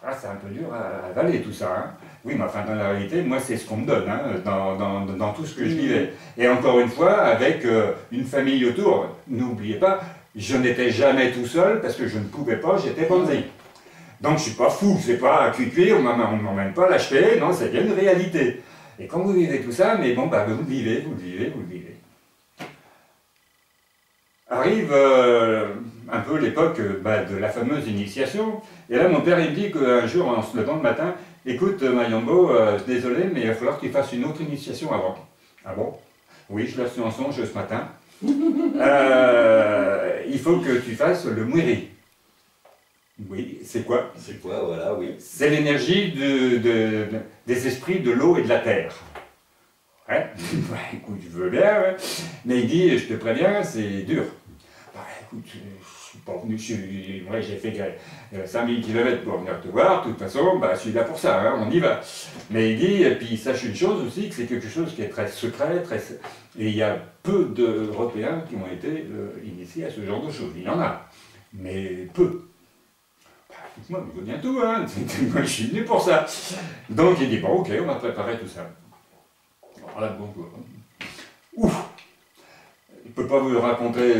Ah, c'est un peu dur à avaler tout ça. Hein. Oui, mais enfin, dans la réalité, moi, c'est ce qu'on me donne, hein, dans tout ce que je vivais. Et encore une fois, avec une famille autour, n'oubliez pas, je n'étais jamais tout seul, parce que je ne pouvais pas, j'étais bandit. Donc je ne suis pas fou, c'est pas cuit, on ne m'emmène pas l'acheter, non, c'est bien une réalité. Et quand vous vivez tout ça, mais bon, bah, vous le vivez, vous le vivez, vous le vivez. Arrive un peu l'époque de la fameuse initiation, et là mon père il me dit qu'un jour en se levant le matin, écoute Mayombo, désolé, mais il va falloir que tu fasses une autre initiation avant. Ah bon? Oui, je l'ai reçu en songe ce matin. Il faut que tu fasses le Mwiri. Oui, c'est quoi? C'est quoi, voilà, oui. C'est l'énergie des esprits de l'eau et de la terre. Ouais, écoute, je veux bien, ouais. Mais il dit, je te préviens, c'est dur. Bah, écoute, suis pas venu, moi j'ai fait 5000 km pour venir te voir, de toute façon, bah, je suis là pour ça, hein, on y va. Mais il dit, et puis sache une chose aussi, que c'est quelque chose qui est très secret, et il y a peu d'Européens qui ont été initiés à ce genre de choses. Il y en a, mais peu. Bah, écoute-moi, il faut bien tout, hein. Moi je suis venu pour ça. Donc il dit, bon ok, on va préparer tout ça. Alors là, bon, ouf! Je ne peux pas vous raconter,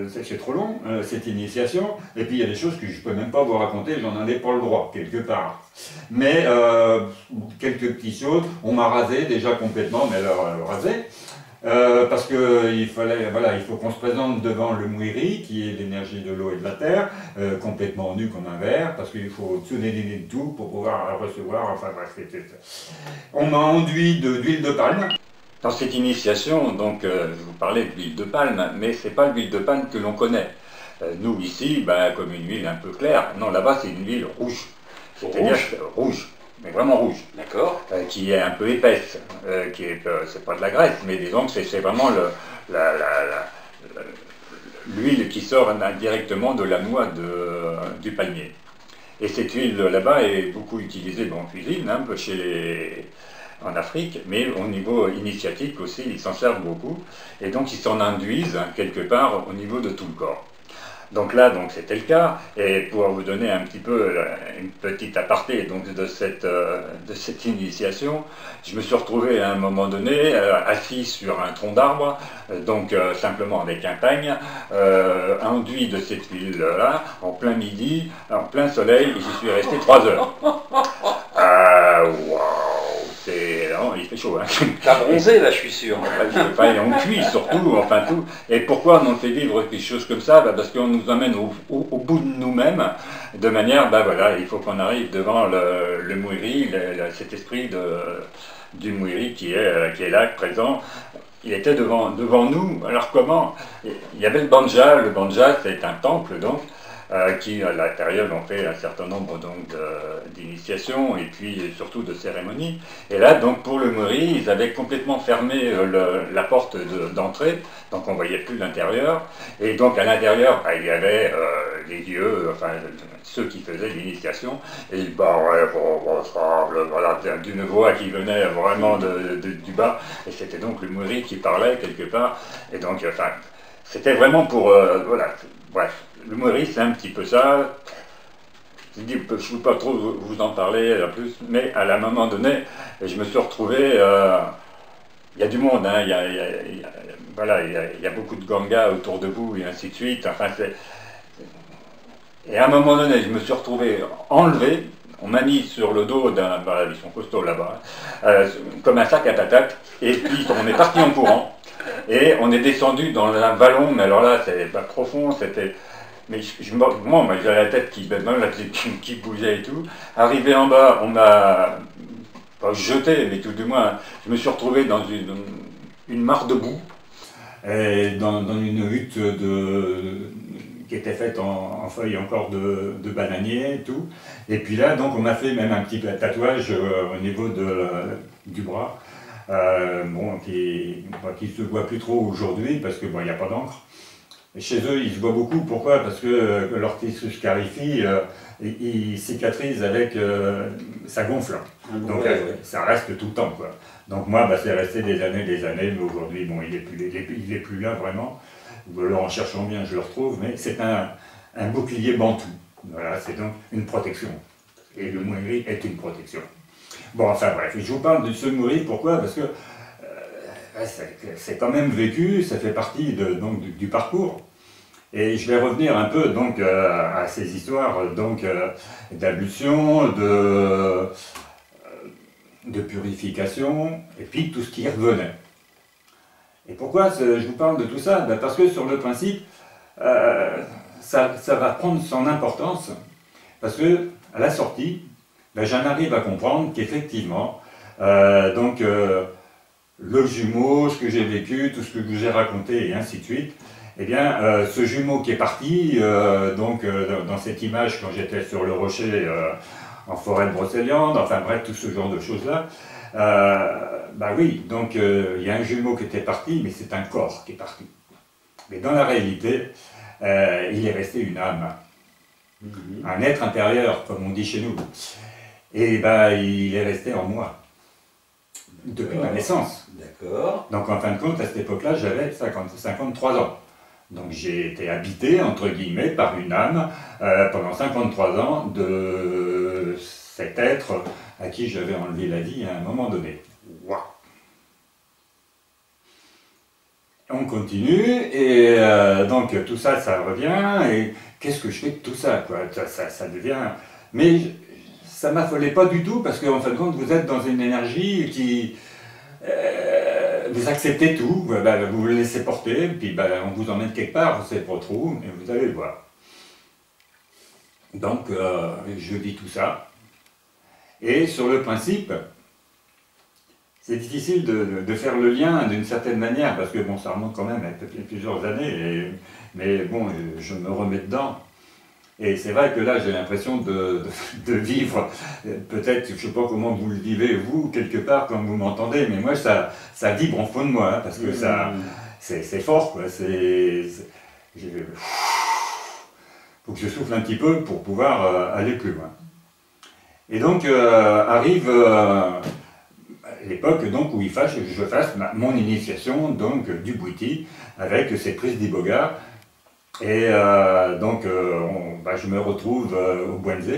c'est trop long, cette initiation, et puis il y a des choses que je ne peux même pas vous raconter, j'en ai pas le droit, quelque part. Mais quelques petites choses, on m'a rasé déjà complètement, mais alors rasé, parce qu'il fallait, voilà, il faut qu'on se présente devant le Mouiri, qui est l'énergie de l'eau et de la terre, complètement nu comme un verre, parce qu'il faut tsunner de tout pour pouvoir recevoir, enfin bref, on m'a enduit d'huile de palme. Dans cette initiation, donc, je vous parlais d'huile de palme, mais ce n'est pas l'huile de palme que l'on connaît. Nous, ici, ben, comme une huile un peu claire, non, là-bas, c'est une huile rouge. C'est-à-dire rouge, mais vraiment rouge. D'accord. Qui est un peu épaisse, c'est pas de la graisse, mais disons que c'est vraiment l'huile qui sort directement de la noix du palmier. Et cette huile là-bas est beaucoup utilisée en cuisine, hein, en Afrique, mais au niveau initiatique aussi, ils s'en servent beaucoup, et donc ils s'en induisent quelque part au niveau de tout le corps. Donc là, c'était le cas, et pour vous donner un petit peu une petite aparté donc, de cette initiation, je me suis retrouvé à un moment donné assis sur un tronc d'arbre, donc simplement avec un peigne, enduit de cette huile-là, en plein midi, en plein soleil, et j'y suis resté 3 heures. Waouh! Il fait chaud, hein. T'as bronzé là, je suis sûr. Enfin, on cuit surtout, enfin tout. Et pourquoi on fait vivre quelque chose comme ça? Parce qu'on nous emmène au bout de nous-mêmes, de manière, voilà, il faut qu'on arrive devant le Mouiri, cet esprit du Mouiri qui est là, présent. Il était devant nous. Alors comment? Il y avait le banja c'est un temple donc, qui à l'intérieur ont fait un certain nombre d'initiations et puis surtout de cérémonies. Et là, donc pour le Mouiri, ils avaient complètement fermé la porte d'entrée, donc on ne voyait plus l'intérieur. Et donc à l'intérieur, il y avait les dieux, enfin ceux qui faisaient l'initiation, et ils parlaient voilà, d'une voix qui venait vraiment du bas. Et c'était donc le Mouiri qui parlait quelque part. Et donc, enfin, c'était vraiment pour voilà, bref. Le Mouiri, c'est un petit peu ça. Je ne peux pas trop vous en parler plus, mais à un moment donné, je me suis retrouvé. Il y a du monde, hein, il y a beaucoup de gangas autour de vous, et ainsi de suite. Enfin, et à un moment donné, je me suis retrouvé enlevé. On m'a mis sur le dos d'un. Ils sont costauds là-bas, comme un sac à patates, et puis on est parti en courant. Et on est descendu dans un vallon, mais alors là, c'était pas profond, c'était. Mais moi j'avais la tête qui bougeait et tout. Arrivé en bas, on m'a pas jeté, mais tout du moins, je me suis retrouvé dans une mare de boue. Et dans une hutte qui était faite en feuilles encore de bananier et tout. Et puis là, donc on m'a fait même un petit tatouage au niveau du bras, qui se voit plus trop aujourd'hui parce que il n'y a pas d'encre. Chez eux, ils se voient beaucoup. Pourquoi? Parce que l'orthis scarifi, il cicatrise avec, ça gonfle. Donc ça reste tout le temps, quoi. Donc moi, c'est resté des années, mais aujourd'hui, il est plus là vraiment. Alors en cherchant bien, je le retrouve, mais c'est un bouclier bantou. Voilà, c'est donc une protection. Et le Mouiri est une protection. Bon, enfin bref, je vous parle de ce Mouiri, pourquoi? Parce que c'est quand même vécu, ça fait partie du parcours. Et je vais revenir un peu donc à ces histoires d'ablution, de purification, et puis tout ce qui revenait. Et pourquoi je vous parle de tout ça? Parce que sur le principe, ça va prendre son importance, parce que à la sortie, j'en arrive à comprendre qu'effectivement, le jumeau, ce que j'ai vécu, tout ce que je vous ai raconté, et ainsi de suite, eh bien, ce jumeau qui est parti, dans cette image quand j'étais sur le rocher en forêt de Brocéliande, enfin bref, tout ce genre de choses-là, oui, donc il y a un jumeau qui était parti, mais c'est un corps qui est parti. Mais dans la réalité, il est resté une âme. Un être intérieur, comme on dit chez nous. Et ben, il est resté en moi. Depuis ma naissance. D'accord. Donc en fin de compte, à cette époque-là, j'avais 53 ans. Donc j'ai été habité, entre guillemets, par une âme pendant 53 ans de cet être à qui j'avais enlevé la vie à un moment donné. Waouh! On continue, et donc tout ça, ça revient, et qu'est-ce que je fais de tout ça, quoi? Ça devient... Mais ça ne m'affolait pas du tout, parce qu'en fin de compte, vous êtes dans une énergie qui... vous acceptez tout, vous vous le laissez porter, puis on vous emmène quelque part, vous ne savez pas trop, et vous allez le voir. Donc, je dis tout ça. Et sur le principe, c'est difficile de faire le lien d'une certaine manière, parce que bon, ça remonte quand même à plusieurs années, mais bon, je me remets dedans. Et c'est vrai que là, j'ai l'impression de vivre, peut-être, je ne sais pas comment vous le vivez, vous, quelque part, quand vous m'entendez, mais moi, ça vibre en fond de moi, hein, parce que c'est fort, quoi. Faut que je souffle un petit peu pour pouvoir aller plus loin. Et donc, arrive l'époque où il faut que je fasse mon initiation donc, du Bwiti, avec ces prises d'Iboga. Et donc, je me retrouve au Bwenze.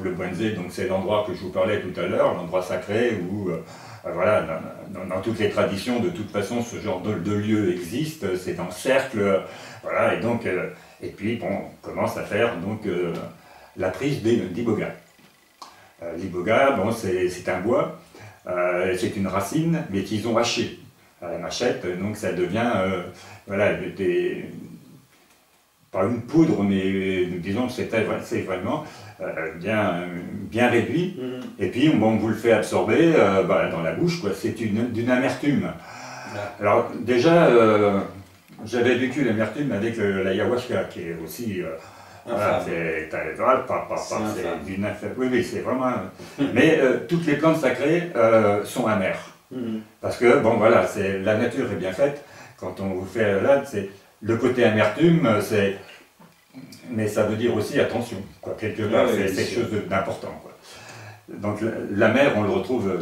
Le Bwenze, c'est l'endroit que je vous parlais tout à l'heure, l'endroit sacré où, voilà, dans toutes les traditions, de toute façon, ce genre de lieu existe, c'est en cercle, voilà, et donc, et puis, bon, on commence à faire donc la prise d'Iboga. L'iboga, bon, c'est un bois, c'est une racine, mais qu'ils ont haché à la machette, donc ça devient, voilà, pas une poudre, mais disons que c'est vraiment bien réduit. Et puis on vous le fait absorber dans la bouche, quoi. C'est d'une amertume. Alors déjà, j'avais vécu l'amertume avec l'ayahuasca, qui est aussi... voilà, c'est d'une affaire. Oui, c'est vraiment... Mais toutes les plantes sacrées sont amères. Parce que, bon voilà, la nature est bien faite. Quand on vous fait là, c'est... Le côté amertume, mais ça veut dire aussi attention, quoi. Quelque part, c'est quelque chose d'important, quoi. Donc l'amer, on le retrouve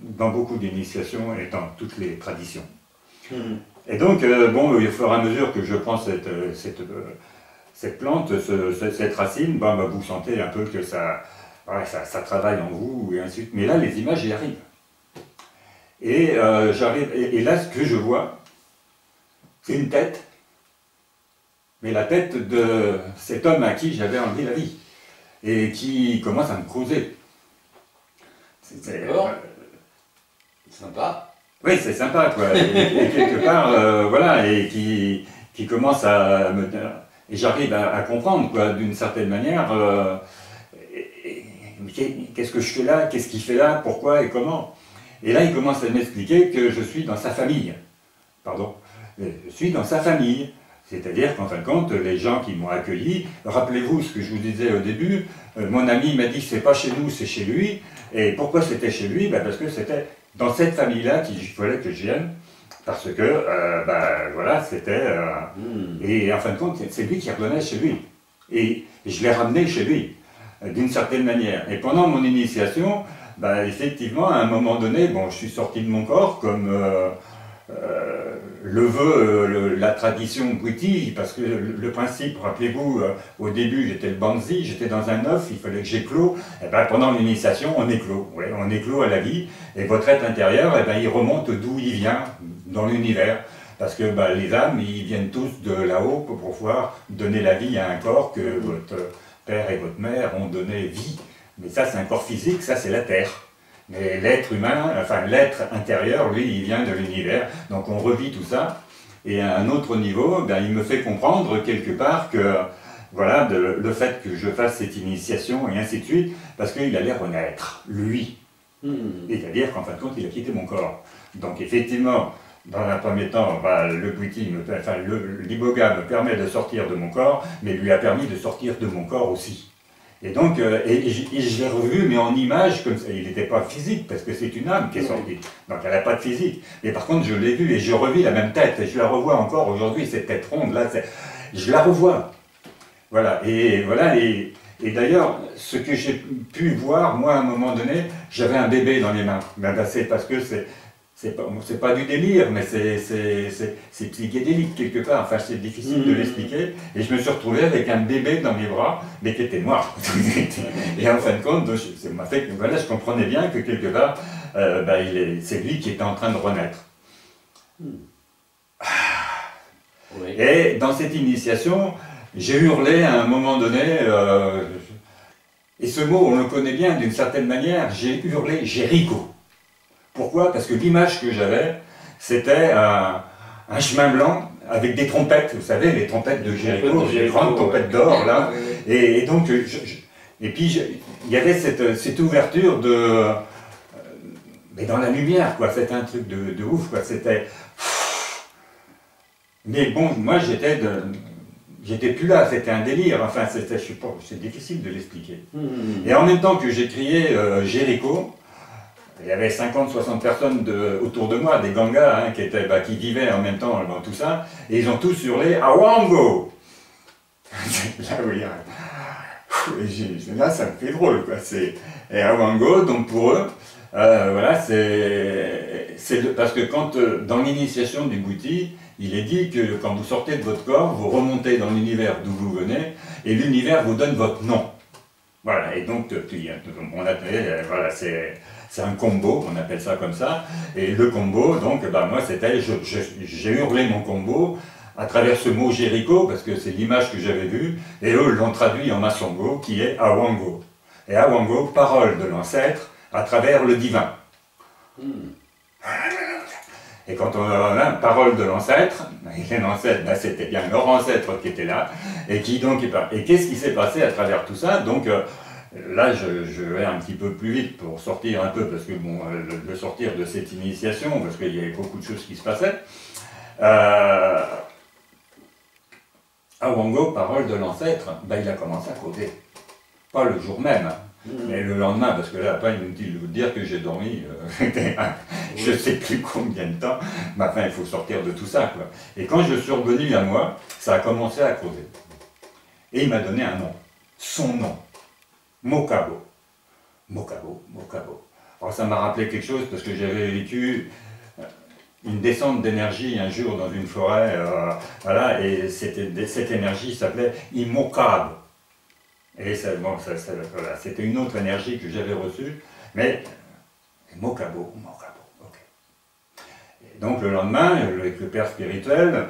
dans beaucoup d'initiations et dans toutes les traditions. Et donc, bon, au fur et à mesure que je prends cette plante, cette racine, vous sentez un peu que ça travaille en vous, et ainsi de suite. Mais là, les images y arrivent. Et et là, ce que je vois, c'est une tête. Mais la tête de cet homme à qui j'avais enlevé la vie, et qui commence à me creuser. C'est sympa. Oui, c'est sympa, quoi. Et quelque part, voilà, et qui commence à me... Et j'arrive à comprendre, quoi, d'une certaine manière, qu'est-ce que je fais là, qu'est-ce qu'il fait là, pourquoi et comment. Et là, il commence à m'expliquer que je suis dans sa famille. Pardon. Je suis dans sa famille. C'est-à-dire qu'en fin de compte, les gens qui m'ont accueilli, rappelez-vous ce que je vous disais au début, mon ami m'a dit c'est pas chez nous, c'est chez lui. Et pourquoi c'était chez lui? Parce que c'était dans cette famille-là qu'il fallait que je vienne, parce que, voilà, c'était... Et en fin de compte, c'est lui qui revenait chez lui. Et je l'ai ramené chez lui, d'une certaine manière. Et pendant mon initiation, effectivement, à un moment donné, bon, je suis sorti de mon corps comme... le veut la tradition Bwiti, parce que le principe, rappelez-vous, au début j'étais le Banzi, j'étais dans un œuf, il fallait que j'éclose, et pendant l'initiation on éclot, on éclot à la vie, et votre être intérieur, il remonte d'où il vient, dans l'univers, parce que les âmes, ils viennent tous de là-haut pour pouvoir donner la vie à un corps que votre père et votre mère ont donné vie, mais ça c'est un corps physique, ça c'est la terre. Mais l'être humain, enfin l'être intérieur, lui, il vient de l'univers. Donc on revit tout ça. Et à un autre niveau, il me fait comprendre quelque part que, voilà, le fait que je fasse cette initiation et ainsi de suite, parce qu'il allait renaître, lui. C'est-à-dire qu'en fin de compte, il a quitté mon corps. Donc effectivement, dans un premier temps, le Bwiti, l'iboga me permet de sortir de mon corps, mais lui a permis de sortir de mon corps aussi. Et donc, je l'ai revu, mais en image, comme ça. Il n'était pas physique, parce que c'est une âme qui est sortie. Donc elle n'a pas de physique. Mais par contre, je l'ai vu et je revis la même tête. Et je la revois encore aujourd'hui, cette tête ronde, là. je la revois. Voilà, et d'ailleurs, ce que j'ai pu voir, moi, à un moment donné, j'avais un bébé dans les mains. Ben, c'est parce que c'est pas du délire, mais c'est psychédélique quelque part. Enfin, c'est difficile de l'expliquer. Et je me suis retrouvé avec un bébé dans mes bras, mais qui était noir. Et en fin de compte, ça m'a fait que voilà, je comprenais bien que quelque part, c'est lui qui était en train de renaître. Oui. Et dans cette initiation, j'ai hurlé à un moment donné, et ce mot, on le connaît bien d'une certaine manière, j'ai hurlé Jéricho. Pourquoi? Parce que l'image que j'avais, c'était un chemin blanc avec des trompettes, vous savez, les trompettes de Jéricho, les grandes trompettes d'or, là. Et donc, et puis, il y avait cette ouverture mais dans la lumière, quoi. C'était un truc de ouf, quoi. C'était... Mais bon, moi, j'étais plus là, c'était un délire. Enfin, c'est difficile de l'expliquer. Et en même temps que j'ai crié Jéricho, il y avait 50-60 personnes autour de moi, des gangas, hein, qui vivaient en même temps dans tout ça, et ils ont tous hurlé Awango. Là, oui, là, ça me fait drôle, quoi. Et Awango, donc pour eux, voilà, parce que quand, dans l'initiation du Bouti, il est dit que quand vous sortez de votre corps, vous remontez dans l'univers d'où vous venez, et l'univers vous donne votre nom. Voilà, et donc, voilà, c'est un combo, on appelle ça comme ça, et le combo, donc, moi, c'était, j'ai hurlé mon combo à travers ce mot Jéricho, parce que c'est l'image que j'avais vue, et eux l'ont traduit en Masongo, qui est Awango. Et Awango, parole de l'ancêtre, à travers le divin. Et quand on a parole de l'ancêtre, et l'ancêtre, c'était bien leur ancêtre qui était là, et qu'est-ce qui s'est passé à travers tout ça? Donc là, je vais un petit peu plus vite pour sortir un peu, parce que bon, de sortir de cette initiation, parce qu'il y avait beaucoup de choses qui se passaient. Awango, parole de l'ancêtre, il a commencé à causer. Pas le jour même, mais le lendemain, parce que là, après, il nous dit vous dire que j'ai dormi, je ne sais plus combien de temps, mais enfin, il faut sortir de tout ça, quoi. Et quand je suis revenu à moi, ça a commencé à causer. Et il m'a donné un nom, son nom, Mokabo. Mokabo. Alors ça m'a rappelé quelque chose, parce que j'avais vécu une descente d'énergie un jour dans une forêt, voilà, et cette énergie s'appelait Imokab. Et voilà, c'était une autre énergie que j'avais reçue, mais Mokabo, ok. Et donc le lendemain, avec le père spirituel,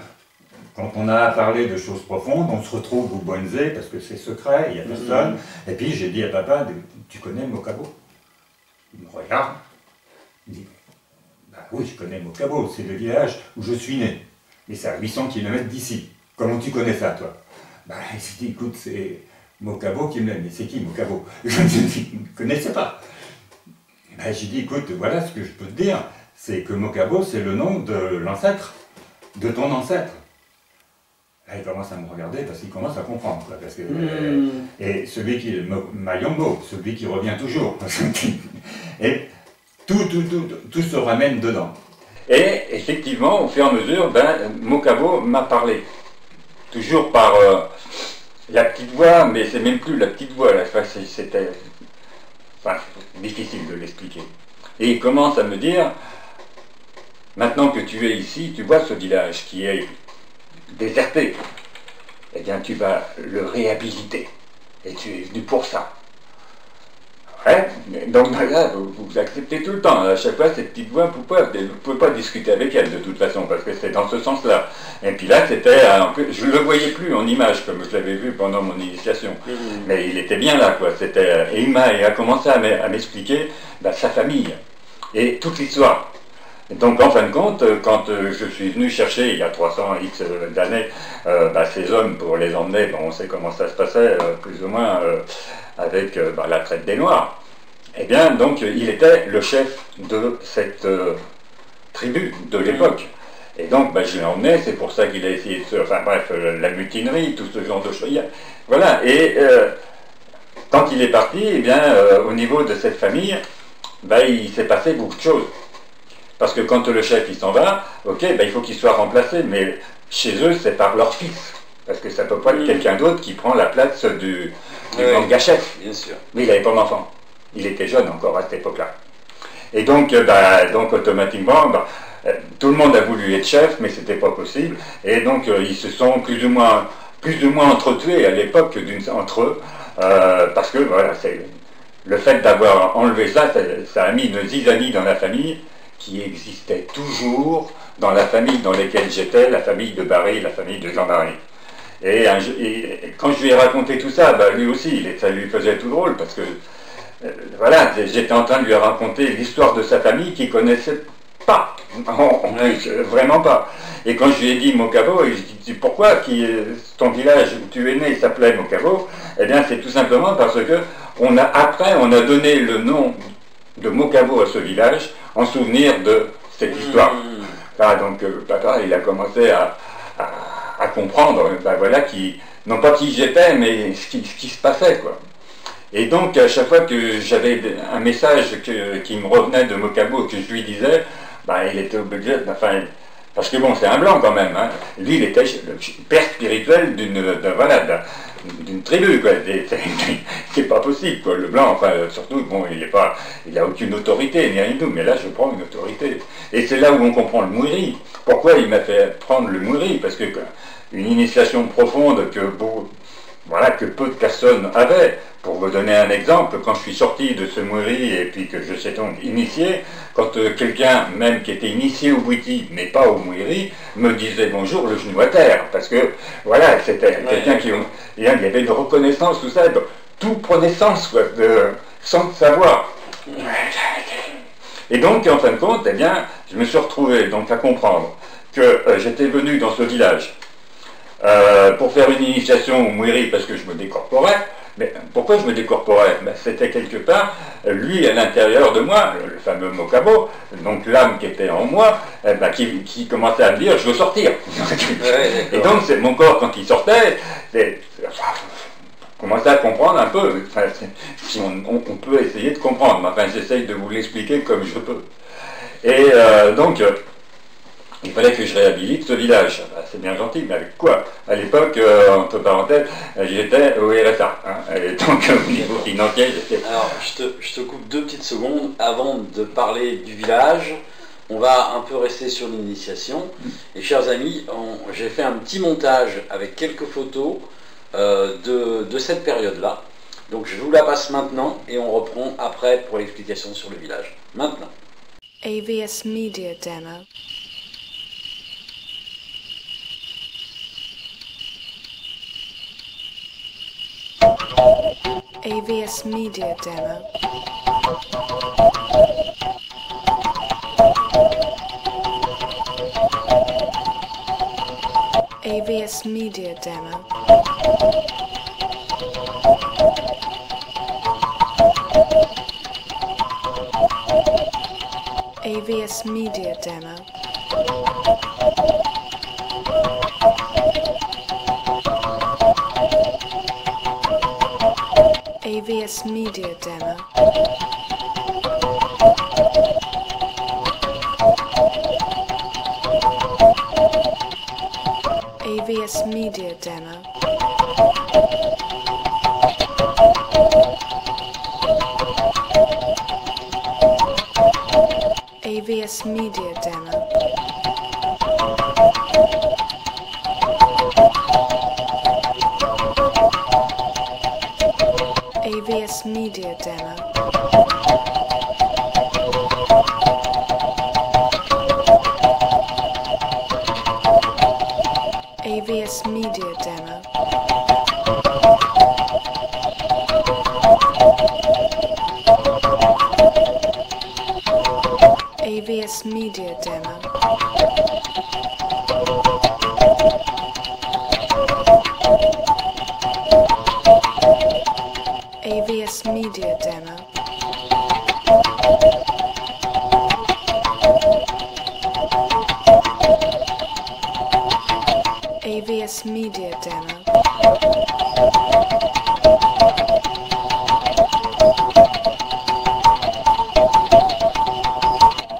quand on a parlé de choses profondes, on se retrouve au Bonzé, parce que c'est secret, il n'y a personne, et puis j'ai dit à papa, tu connais Mokabo? Il me regarde, il dit, oui, je connais Mokabo, c'est le village où je suis né, et c'est à 800 km d'ici. Comment tu connais ça, toi? Il s'est dit, écoute, c'est Mokabo qui me l'a dit. Mais c'est qui Mokabo? Je ne connaissais pas. J'ai dit, écoute, voilà ce que je peux te dire, c'est que Mokabo, c'est le nom de l'ancêtre, de ton ancêtre. Là, il commence à me regarder parce qu'il commence à comprendre. Quoi, parce que, et celui qui, Mayombo, celui qui revient toujours. Et tout se ramène dedans. Et effectivement, au fur et à mesure, Mokabo m'a parlé. Toujours par la petite voix, mais c'est même plus la petite voix, là, c'était difficile de l'expliquer. Et il commence à me dire, maintenant que tu es ici, tu vois ce village qui est déserté, eh bien tu vas le réhabiliter. Et tu es venu pour ça. Ouais, donc là, vous acceptez tout le temps. À chaque fois, cette petite voix, vous ne pouvez pas discuter avec elle de toute façon, parce que c'est dans ce sens-là. Et puis là, c'était je ne le voyais plus en image, comme je l'avais vu pendant mon initiation. Mais il était bien là, quoi. Et il a commencé à m'expliquer sa famille et toute l'histoire. Donc en fin de compte, quand je suis venu chercher, il y a 300 X d'années, ces hommes pour les emmener, on sait comment ça se passait, plus ou moins, avec la traite des Noirs, eh bien, donc, il était le chef de cette tribu de l'époque. Et donc, je l'ai emmené, c'est pour ça qu'il a essayé de enfin bref, la mutinerie, tout ce genre de choses. Voilà, et quand il est parti, eh bien, au niveau de cette famille, il s'est passé beaucoup de choses. Parce que quand le chef il s'en va, ok, il faut qu'il soit remplacé, mais chez eux, c'est par leur fils. Parce que ça ne peut pas être quelqu'un d'autre qui prend la place du grand chef. Bien sûr. Mais il n'avait pas d'enfant. Il était jeune encore à cette époque-là. Et donc, automatiquement, tout le monde a voulu être chef, mais c'était pas possible. Et donc, ils se sont plus ou moins entretués à l'époque entre eux, parce que voilà, le fait d'avoir enlevé ça, ça a mis une zizanie dans la famille qui existait toujours dans la famille dans laquelle j'étais, la famille de Barry, la famille de Jean-Marie. Et quand je lui ai raconté tout ça, lui aussi, ça lui faisait tout drôle, parce que voilà, j'étais en train de lui raconter l'histoire de sa famille qu'il connaissait pas, vraiment pas. Et quand je lui ai dit Mokabo, il dit pourquoi ton village où tu es né s'appelait Mokabo? Eh bien, c'est tout simplement parce que après on a donné le nom de Mokabo à ce village en souvenir de cette histoire. Donc papa, il a commencé à comprendre, voilà, non pas qui j'étais, mais ce qui se passait, quoi. Et donc, à chaque fois que j'avais un message qui me revenait de Mokabo, que je lui disais, il était obligé, parce que bon, c'est un blanc quand même, hein. Lui, il était le père spirituel d'une tribu, quoi. C'est pas possible, quoi. Le blanc, surtout, bon, il a aucune autorité, ni rien du tout, mais là, je prends une autorité. Et c'est là où on comprend le Mouiri. Pourquoi il m'a fait prendre le Mouiri? Parce que une initiation profonde que peu de personnes avaient. Pour vous donner un exemple, quand je suis sorti de ce Mouiri et puis que je suis donc initié, quand quelqu'un même qui était initié au Bwiti, mais pas au Mouiri, me disait bonjour le genou à terre, parce que voilà, c'était quelqu'un il y avait de reconnaissance, tout ça, tout prenait sens, quoi, sans le savoir. Et donc, en fin de compte, je me suis retrouvé donc à comprendre que j'étais venu dans ce village pour faire une initiation au Mouiri parce que je me décorporais. Mais pourquoi je me décorporais? C'était quelque part, lui à l'intérieur de moi, le fameux Mokabo, donc l'âme qui était en moi, qui commençait à me dire je veux sortir. Et donc c'est mon corps quand il sortait, commençait à comprendre un peu, si on peut essayer de comprendre, mais j'essaye de vous l'expliquer comme je peux. Et donc il fallait que je réhabilite ce village. C'est bien gentil, mais avec quoi? À l'époque, entre parenthèses, j'étais au RSA. Et donc, au niveau financier, j'étais... Alors, je te coupe 2 petites secondes. Avant de parler du village, on va un peu rester sur l'initiation. Et chers amis, j'ai fait un petit montage avec quelques photos de cette période-là. Donc, je vous la passe maintenant et on reprend après pour l'explication sur le village. Maintenant. AVS Media Demo. AVS Media Demo. AVS Media Demo. AVS Media Demo. AVS Media Demo. AVS Media Demo. AVS Media Demo. AVS Media Demo. AVS Media Demo. AVS Media Demo. AVS Media Demo. AVS Media Demo.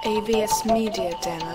AVS Media Demo.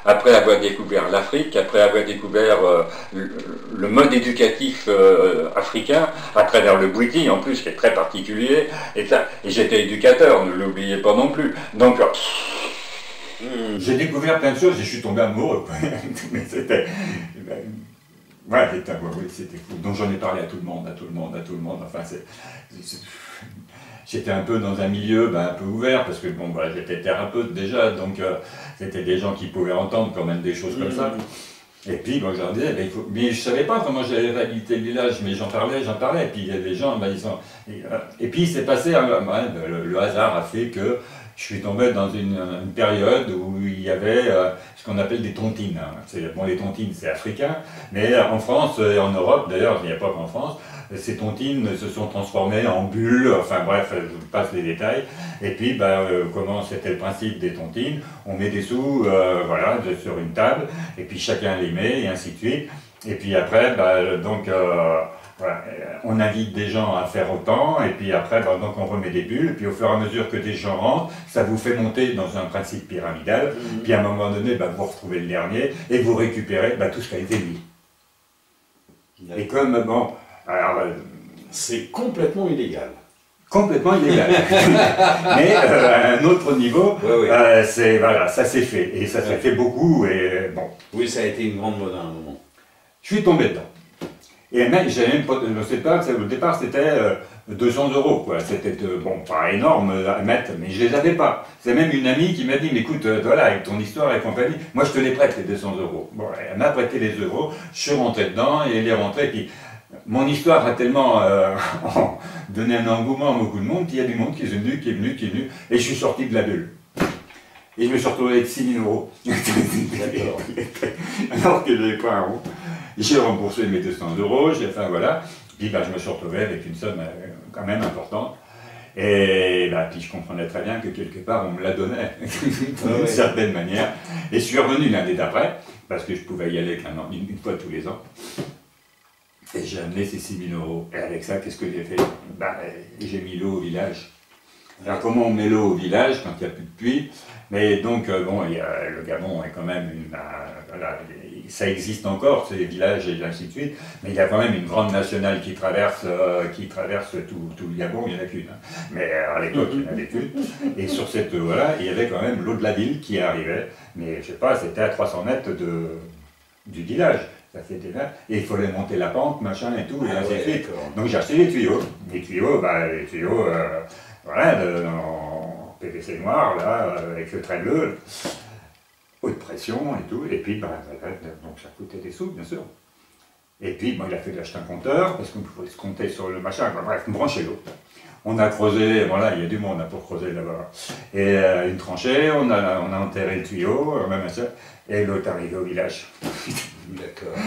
après avoir découvert l'Afrique, après avoir découvert le mode éducatif africain, à travers le Bwiti en plus, qui est très particulier, et j'étais éducateur, ne l'oubliez pas non plus. Donc, j'ai découvert plein de choses et je suis tombé amoureux. Mais c'était... Ouais, c'était fou. Donc j'en ai parlé à tout le monde. Enfin, j'étais un peu dans un milieu un peu ouvert, parce que bon, voilà, j'étais thérapeute déjà, donc c'était des gens qui pouvaient entendre quand même des choses comme ça. Et puis, bon, je leur disais, mais je ne savais pas comment j'allais réhabiliter le village, mais j'en parlais, et puis il y a des gens, et puis il s'est passé, le hasard a fait que je suis tombé dans une période où il y avait ce qu'on appelle des tontines. Bon, les tontines, c'est africain, mais en France et en Europe, d'ailleurs, il n'y a pas qu'en France, ces tontines se sont transformées en bulles, enfin bref, je vous passe les détails. Et puis, comment c'était le principe des tontines? On met des sous voilà, sur une table, et puis chacun les met, et ainsi de suite. Et puis après, voilà, on invite des gens à faire autant, et puis après, donc on remet des bulles, et puis au fur et à mesure que des gens rentrent, ça vous fait monter dans un principe pyramidal, puis à un moment donné, vous retrouvez le dernier, et vous récupérez tout ce qui a été mis. Et comme, bon, alors... c'est complètement illégal. Complètement illégal. Mais à un autre niveau, voilà, ça s'est fait, et ça s'est fait beaucoup, et bon. Oui, ça a été une grande mode à un moment. Je suis tombé dedans. Et même, j'avais même pas, je sais pas, au départ c'était 200 €, quoi. C'était, bon, pas énorme à mettre, mais je les avais pas. C'est même une amie qui m'a dit, mais écoute, voilà, avec ton histoire et compagnie, moi je te les prête les 200 €. Bon, elle m'a prêté les euros, je suis rentré dedans, et elle est rentrée, puis mon histoire a tellement donné un engouement à beaucoup de monde, qu'il y a du monde qui est venu, et je suis sorti de la bulle. Et je me suis retrouvé avec 6 000 €. Alors que je n'avais pas un rond. J'ai remboursé mes 200 €, enfin voilà. Puis je me suis retrouvé avec une somme quand même importante. Et puis je comprenais très bien que quelque part on me la donnait d'une certaine manière. Et je suis revenu l'année d'après, parce que je pouvais y aller une fois tous les ans. Et j'ai amené ces 6 000 €. Et avec ça, qu'est-ce que j'ai fait? J'ai mis l'eau au village. Alors comment on met l'eau au village quand il n'y a plus de puits? Mais donc, bon, le Gabon est quand même voilà, ça existe encore, ces villages et ainsi de suite, mais il y a quand même une grande nationale qui traverse tout le Gabon, il n'y en a qu'une. Mais à l'époque, il y en avait qu'une. Et sur cette eau-là, il y avait quand même l'eau de la ville qui arrivait, mais je sais pas, c'était à 300 mètres du village. Ça fait des mètres, et il fallait monter la pente, machin et tout, et ainsi de suite. Donc j'ai acheté des tuyaux. Les tuyaux, voilà, en PVC noir, là, avec le trait bleu, haute pression et tout, et puis, voilà, donc ça coûtait des sous, bien sûr. Et puis, il a fallu acheter un compteur, parce qu'on pouvait se compter sur le machin, bref, brancher l'eau. On a creusé, voilà, il y a du monde pour creuser là-bas. Et une tranchée, on a enterré le tuyau, même ça, et l'eau est arrivée au village. D'accord.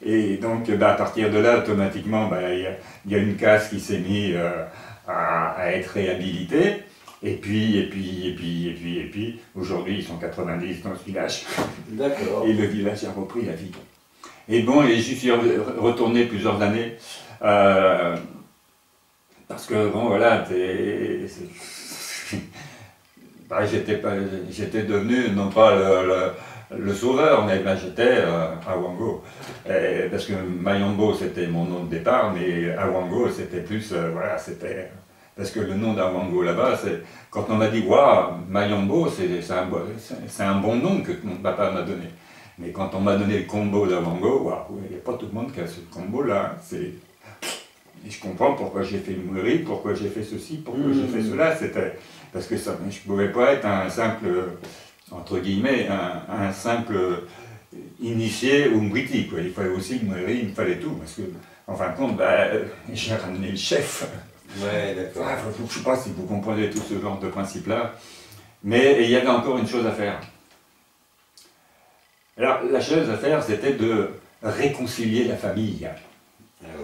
Et donc, à partir de là, automatiquement, il y a une casse qui s'est mise à être réhabilitée. Et puis, aujourd'hui, ils sont 90 dans ce village. D'accord. Et le village a repris la vie. Et bon, et j'y suis retourné plusieurs années. Parce que, bon, voilà, j'étais devenu, non pas le sauveur, mais j'étais à Wango. Parce que Mayombo, c'était mon nom de départ, mais Awango, c'était plus, voilà, c'était... Parce que le nom d'Awango là-bas, quand on m'a dit, waouh, Mayombo, c'est un bon nom que mon papa m'a donné. Mais quand on m'a donné le combo d'Awango, waouh, il n'y a pas tout le monde qui a ce combo-là. Et je comprends pourquoi j'ai fait une mairie, pourquoi j'ai fait ceci, pourquoi j'ai fait cela. C'était parce que ça, je ne pouvais pas être un simple, entre guillemets, un simple initié ou Mbwiti, quoi. Il fallait aussi une mairie, il me fallait tout. Parce que, en fin de compte, j'ai ramené le chef. Ouais, d'accord. Je ne sais pas si vous comprenez tout ce genre de principe-là. Mais il y avait encore une chose à faire. Alors, la chose à faire, c'était de réconcilier la famille.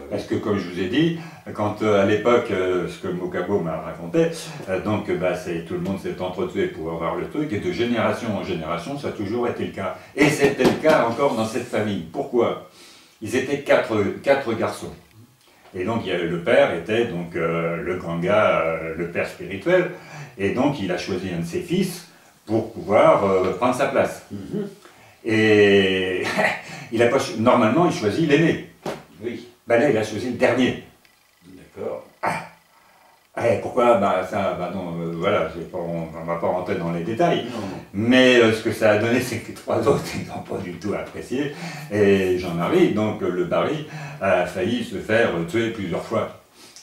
Parce que, comme je vous ai dit, quand à l'époque, ce que Mokabo m'a raconté, donc tout le monde s'est entretué pour avoir le truc, et de génération en génération, ça a toujours été le cas. Et c'était le cas encore dans cette famille. Pourquoi? Ils étaient quatre garçons. Et donc le père était donc le grand gars, le père spirituel, et donc il a choisi un de ses fils pour pouvoir prendre sa place. Et il a pas, normalement, il choisit l'aîné. Oui. Ben là, il a choisi le dernier. D'accord. Pourquoi? Non, voilà, on ne va pas rentrer dans les détails. Non. Mais ce que ça a donné, c'est que les 3 autres, ils n'ont pas du tout apprécié. Et Jean-Marie, donc le Barry, a failli se faire tuer plusieurs fois.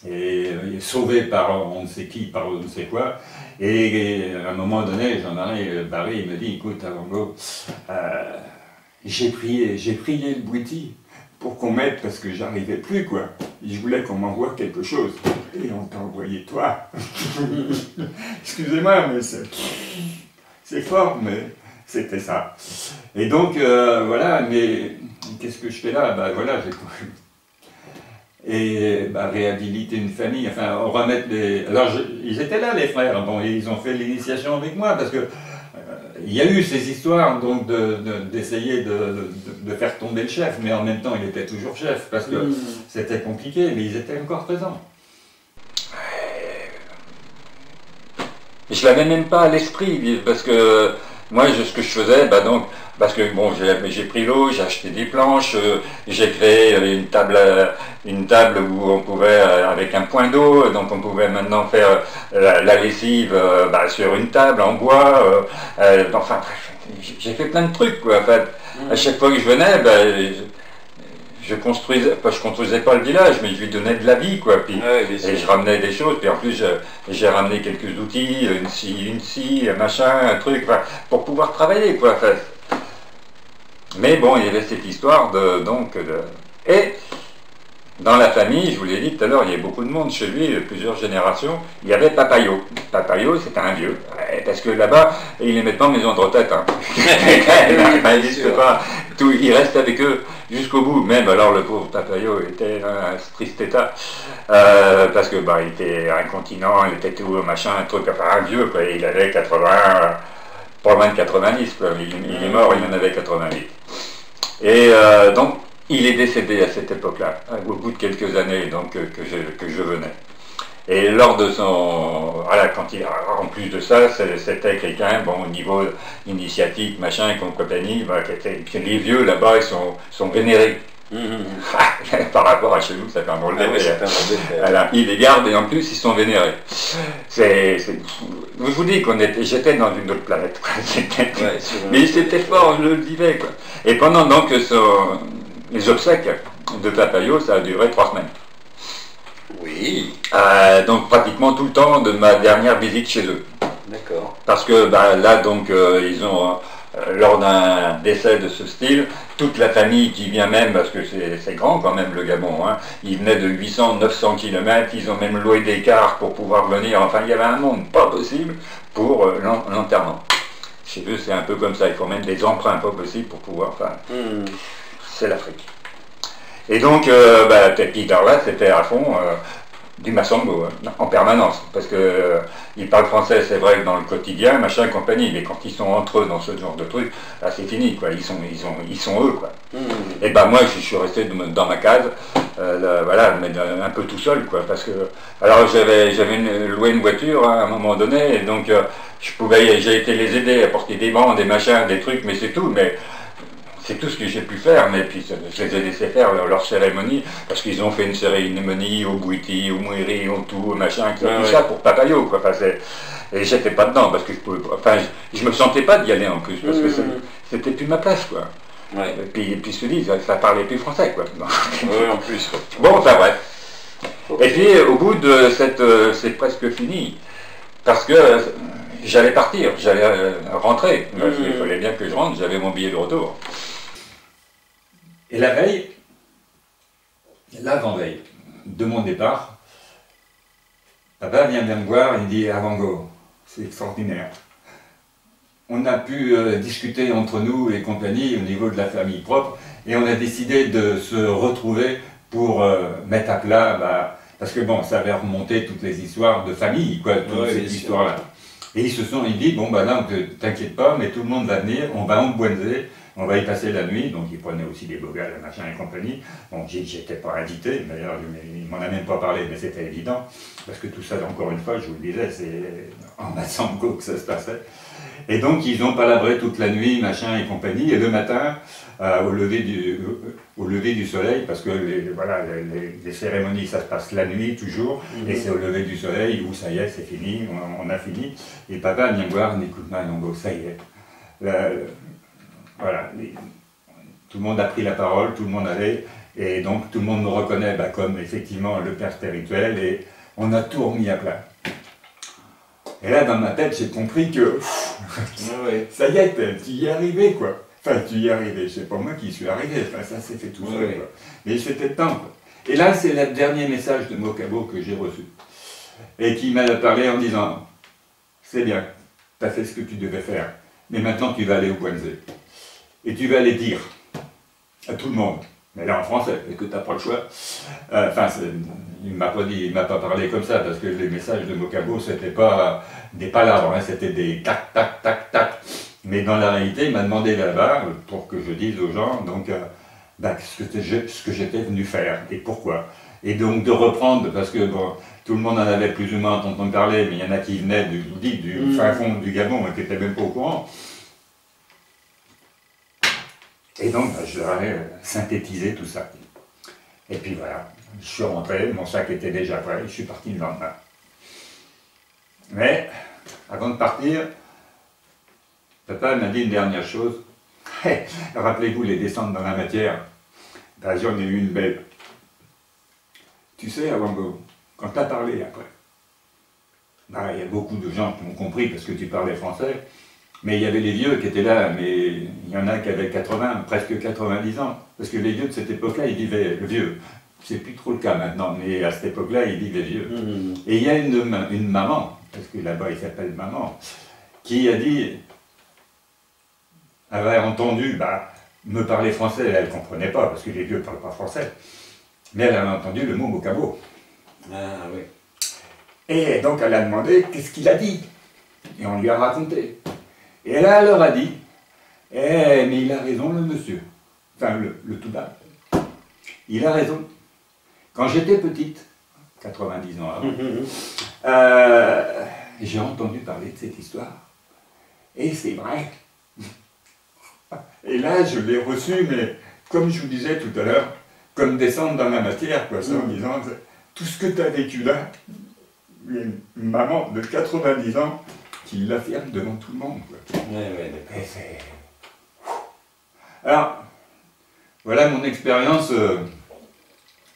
Et sauvé par on ne sait qui, par on ne sait quoi. Et à un moment donné, Jean-Marie Barry, il me dit, écoute, Avango, j'ai prié le Bouiti pour qu'on m'aide parce que j'arrivais plus, quoi. Je voulais qu'on m'envoie quelque chose. Et on t'a envoyé toi. Excusez-moi, mais c'est fort, mais c'était ça. Et donc, voilà, mais qu'est-ce que je fais là? Voilà, réhabiliter une famille, enfin, remettre les... Alors, ils étaient là, les frères, bon, ils ont fait l'initiation avec moi, parce que il y a eu ces histoires, donc, d'essayer de faire tomber le chef, mais en même temps, il était toujours chef, parce que c'était compliqué, mais ils étaient encore présents. Je l'avais même pas à l'esprit, parce que moi, ce que je faisais, parce que bon, j'ai pris l'eau, j'ai acheté des planches, j'ai créé une table où on pouvait, avec un point d'eau, donc on pouvait maintenant faire la lessive sur une table en bois, enfin, j'ai fait plein de trucs, quoi, en fait. À chaque fois que je venais, je construisais pas le village, mais je lui donnais de la vie, quoi. Puis, et je ramenais des choses, puis en plus j'ai ramené quelques outils, une scie, un machin, un truc, enfin, pour pouvoir travailler, quoi. Enfin, mais bon, il y avait cette histoire Et dans la famille, je vous l'ai dit tout à l'heure, il y avait beaucoup de monde chez lui, plusieurs générations. Il y avait Papayo. Papayo, c'était un vieux. Parce que là-bas, ils les mettent pas en maison de retraite. Hein. Il n'existe pas. Il reste avec eux jusqu'au bout. Même alors, le pauvre Papayo était un triste état. Parce que il était incontinent, il était tout machin, un truc, enfin un vieux, quoi. Il avait 80, pas loin de 90, quoi. Il est mort, il en avait 88. Et donc, il est décédé à cette époque-là, au bout de quelques années donc, que je venais. Et lors de son... Voilà, en plus de ça, c'était quelqu'un, au niveau initiatique, machin, et compagnie, les vieux là-bas, ils sont vénérés. Par rapport à chez nous, ça fait un drôle d'effet. Voilà, ils les gardent et en plus, ils sont vénérés. Je vous dis j'étais dans une autre planète. Quoi. Mais c'était fort, je le vivais. Quoi. Et pendant donc les obsèques de Papayo, ça a duré 3 semaines. Oui. Donc pratiquement tout le temps de ma dernière visite chez eux. D'accord. Parce que là, donc, ils ont, lors d'un décès de ce style, toute la famille qui vient même, parce que c'est grand quand même le Gabon, hein, ils venaient de 800-900 km, ils ont même loué des cars pour pouvoir venir, enfin il y avait un monde pas possible pour l'enterrement. Chez eux c'est un peu comme ça, il faut même des emprunts pas possibles pour pouvoir, enfin, c'est l'Afrique. Et donc, Peter là, c'était à fond du Massango, en permanence, parce que ils parlent français, c'est vrai que dans le quotidien, machin, compagnie, mais quand ils sont entre eux dans ce genre de truc, là c'est fini, quoi, ils sont eux, quoi. Et moi, je suis resté dans ma case, voilà, mais un peu tout seul, quoi, parce que, alors j'avais loué une voiture hein, à un moment donné, et donc j'ai été les aider à porter des bancs, des machins, des trucs, mais c'est tout, mais c'est tout ce que j'ai pu faire, mais puis je les ai laissés faire leur cérémonie, parce qu'ils ont fait une cérémonie au Bouiti, au Mouiri, au tout, au machin, tout ça pour Papayo, quoi. Enfin, et j'étais pas dedans, parce que je me sentais pas d'y aller en plus, parce que c'était plus ma place, quoi. Ouais. Et puis je te dis, ça parlait plus français, quoi. Oui, en plus. Bon, enfin bref. Okay. Et puis au bout de c'est presque fini, parce que j'allais partir, j'allais rentrer, parce qu'il fallait bien que je rentre, j'avais mon billet de retour. Et la veille, l'avant-veille de mon départ, papa vient me voir et me dit « Avango, c'est extraordinaire. On a pu discuter entre nous et compagnie au niveau de la famille propre et on a décidé de se retrouver pour mettre à plat, parce que bon, ça avait remonté toutes les histoires de famille, quoi, toute cette histoire-là. Et ils dit, bon là, t'inquiète pas, mais tout le monde va venir, on va emboiser, on va y passer la nuit, donc ils prenaient aussi des bogales, machin et compagnie. Bon, j'étais pas invité, d'ailleurs, il m'en a même pas parlé, mais c'était évident, parce que tout ça, encore une fois, je vous le disais, c'est en Massango que ça se passait. Et donc ils ont palabré toute la nuit, machin et compagnie, et le matin, au lever du soleil, parce que voilà, les cérémonies ça se passe la nuit toujours, et c'est au lever du soleil où ça y est, c'est fini, on a fini, et papa vient me voir, écoute Longo, ça y est. Voilà, tout le monde a pris la parole, tout le monde allait, et donc tout le monde me reconnaît comme effectivement le père spirituel, et on a tout remis à plat. Et là, dans ma tête, j'ai compris que ça y est, tu y es arrivé, quoi. Enfin, tu y es arrivé, c'est pas moi qui y suis arrivé, enfin, ça s'est fait tout seul, quoi. Mais c'était temps, quoi. Et là, c'est le dernier message de Mokabo que j'ai reçu. Et qui m'a parlé en disant, c'est bien, tu as fait ce que tu devais faire, mais maintenant tu vas aller au Guanzé. Et tu vas aller dire à tout le monde, mais là en français, et que tu n'as pas le choix. Enfin, il ne m'a pas dit, il m'a pas parlé comme ça, parce que les messages de Mokabo, c'était pas des palabres, hein, c'était des tac, tac, tac, tac. Mais dans la réalité, il m'a demandé là-bas, pour que je dise aux gens, donc, ce que j'étais venu faire, et pourquoi. Et donc de reprendre, parce que bon, tout le monde en avait plus ou moins entendu parler, mais il y en a qui venaient du fin fond du Gabon, et qui n'étaient même pas au courant. Et donc, je leur ai synthétisé tout ça. Et puis voilà, je suis rentré, mon sac était déjà prêt, je suis parti le lendemain. Mais, avant de partir, papa m'a dit une dernière chose. Rappelez-vous les descentes dans la matière. Ben, j'en ai eu une belle. Tu sais, Awango, quand tu as parlé après, ben, il y a beaucoup de gens qui m'ont compris parce que tu parlais français. Mais il y avait les vieux qui étaient là, mais il y en a qui avaient 80, presque 90 ans. Parce que les vieux de cette époque-là, ils vivaient le vieux. C'est plus trop le cas maintenant, mais à cette époque-là, ils vivaient vieux. Et il y a une maman, parce que là-bas, il s'appelle maman, qui a dit, elle avait entendu me parler français, elle ne comprenait pas, parce que les vieux ne parlent pas français. Mais elle avait entendu le mot Mokabo. Ah oui. Et donc, elle a demandé qu'est-ce qu'il a dit. Et on lui a raconté. Et là, elle leur a dit, mais il a raison le monsieur, enfin le tout bas, il a raison. Quand j'étais petite, 90 ans avant, j'ai entendu parler de cette histoire, et c'est vrai. Et là, je l'ai reçu, mais comme je vous disais tout à l'heure, comme descendre dans la matière, quoi, ça, en disant, tout ce que tu as vécu là, une maman de 90 ans, qui l'affirme devant tout le monde. Alors, voilà mon expérience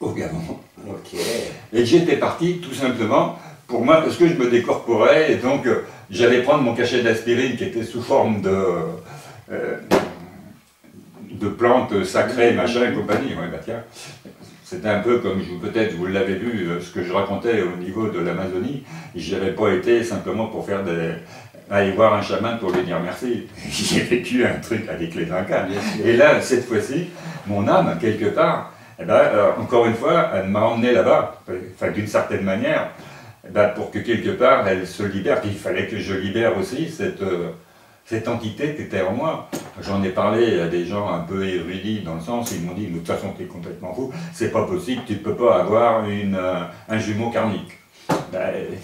au Gabon. Et j'étais parti tout simplement pour moi parce que je me décorporais et donc j'allais prendre mon cachet d'aspirine qui était sous forme de plantes sacrées, machin et compagnie. Tiens. C'était un peu comme, peut-être vous l'avez vu, ce que je racontais au niveau de l'Amazonie. J'y avais pas été simplement pour faire aller voir un chaman pour lui dire merci. J'ai vécu un truc avec les Incas. Et là, cette fois-ci, mon âme, quelque part, encore une fois, elle m'a emmené là-bas, enfin d'une certaine manière, pour que quelque part, elle se libère. Puis il fallait que je libère aussi cette entité qui était en moi. J'en ai parlé à des gens un peu érudits dans le sens, ils m'ont dit, de toute façon, tu es complètement fou, c'est pas possible, tu ne peux pas avoir un jumeau karmique.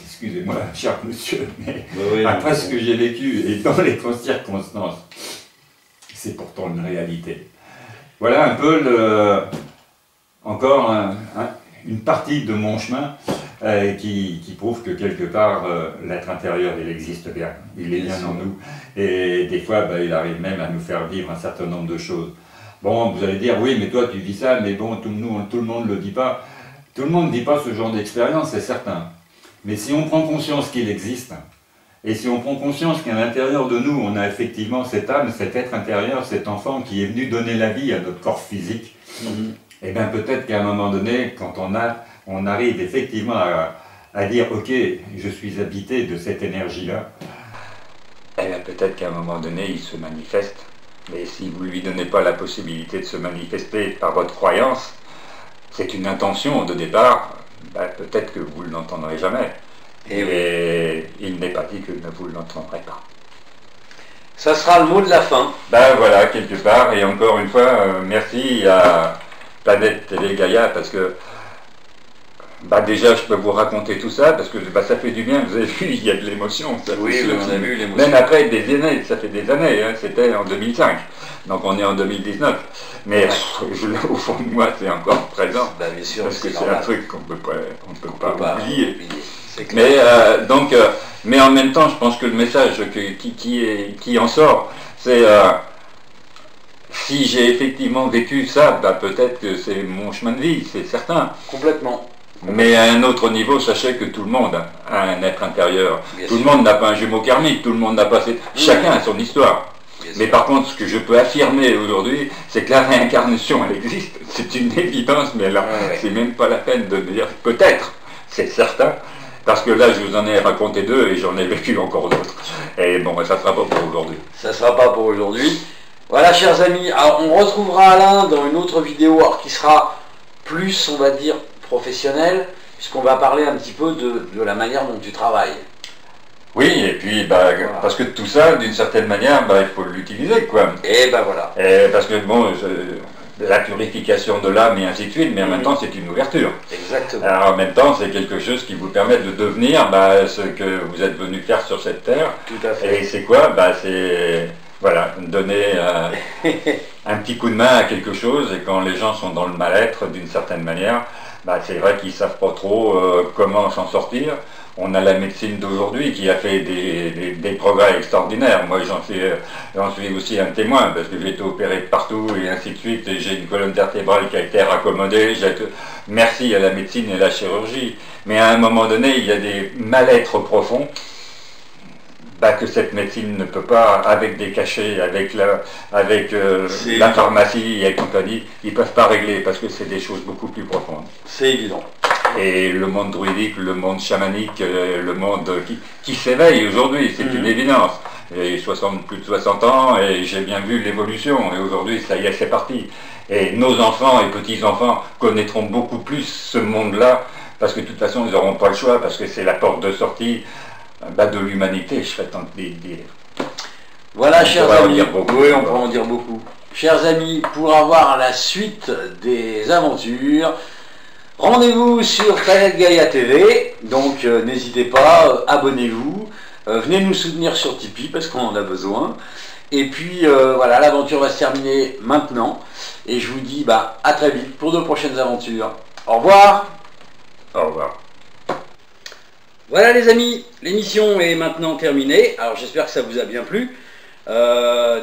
Excusez-moi, cher monsieur, mais après ce que j'ai vécu et dans les circonstances, c'est pourtant une réalité. Voilà un peu encore une partie de mon chemin qui prouve que quelque part l'être intérieur il existe bien, il est bien en nous et des fois il arrive même à nous faire vivre un certain nombre de choses. Bon, vous allez dire oui mais toi tu dis ça, mais bon tout le monde ne le dit pas, tout le monde ne dit pas ce genre d'expérience, c'est certain. Mais si on prend conscience qu'il existe, et si on prend conscience qu'à l'intérieur de nous, on a effectivement cette âme, cet être intérieur, cet enfant qui est venu donner la vie à notre corps physique, et bien peut-être qu'à un moment donné, quand on arrive effectivement à dire « Ok, je suis habité de cette énergie-là », et bien peut-être qu'à un moment donné, il se manifeste. Mais si vous ne lui donnez pas la possibilité de se manifester par votre croyance, c'est une intention de départ, peut-être que vous ne l'entendrez jamais. Et il n'est pas dit que vous ne l'entendrez pas. Ça sera le mot de la fin. Voilà, quelque part. Et encore une fois, merci à Planète TV Gaïa, parce que Bah déjà, je peux vous raconter tout ça, parce que bah, ça fait du bien, vous avez vu, il y a de l'émotion. Oui, on a vu l'émotion. Même après des années, ça fait des années, hein, c'était en 2005, donc on est en 2019. Mais au fond de moi, c'est encore présent, bah, bien sûr, parce que c'est un truc qu'on peut pas oublier. Mais, mais en même temps, je pense que le message qui en sort, c'est... si j'ai effectivement vécu ça, bah, peut-être que c'est mon chemin de vie, c'est certain. Complètement. Mais à un autre niveau, sachez que tout le monde a un être intérieur. Bien tout sûr. le monde n'a pas un jumeau karmique, tout le monde n'a pas cette... Chacun a son histoire. Bien Mais sûr. par contre, ce que je peux affirmer aujourd'hui, c'est que la réincarnation, elle existe. C'est une évidence, mais là, c'est même pas la peine de me dire peut-être, c'est certain. Parce que là, je vous en ai raconté deux et j'en ai vécu encore d'autres. Et bon, ça ne sera pas pour aujourd'hui. Ça ne sera pas pour aujourd'hui. Voilà, chers amis, alors, on retrouvera Alain dans une autre vidéo alors, qui sera plus, on va dire, professionnelle, puisqu'on va parler un petit peu de la manière dont tu travailles. Oui, et puis, bah, voilà. Parce que tout ça, d'une certaine manière, bah, il faut l'utiliser, quoi. Et ben voilà. Et parce que, bon, la purification de l'âme et ainsi de suite, mais en même temps, c'est une ouverture. Exactement. Alors, en même temps, c'est quelque chose qui vous permet de devenir bah, ce que vous êtes venu faire sur cette terre. Tout à fait. Et c'est quoi? Bah, c'est... Voilà, donner un petit coup de main à quelque chose, et quand les gens sont dans le mal-être, d'une certaine manière, bah, c'est vrai qu'ils ne savent pas trop comment s'en sortir. On a la médecine d'aujourd'hui qui a fait des progrès extraordinaires. Moi, j'en suis aussi un témoin, parce que j'ai été opéré de partout, et ainsi de suite, et j'ai une colonne vertébrale qui a été raccommodée. Merci à la médecine et à la chirurgie. Mais à un moment donné, il y a des mal-êtres profonds, que cette médecine ne peut pas, avec des cachets, avec la pharmacie et compagnie, ils ne peuvent pas régler, parce que c'est des choses beaucoup plus profondes. C'est évident. Et le monde druidique, le monde chamanique, le monde qui s'éveille aujourd'hui, c'est une évidence. J'ai plus de 60 ans et j'ai bien vu l'évolution, et aujourd'hui, ça y est, c'est parti. Et nos enfants et petits-enfants connaîtront beaucoup plus ce monde-là, parce que de toute façon, ils n'auront pas le choix, parce que c'est la porte de sortie de l'humanité, je serais tenté de dire. Voilà, chers amis, oui, on peut en dire beaucoup. Chers amis, pour avoir la suite des aventures, rendez-vous sur Planète Gaïa TV, donc n'hésitez pas, abonnez-vous, venez nous soutenir sur Tipeee parce qu'on en a besoin. Et puis voilà, l'aventure va se terminer maintenant, et je vous dis à très vite pour de prochaines aventures. Au revoir. Au revoir. Voilà les amis, l'émission est maintenant terminée, alors j'espère que ça vous a bien plu.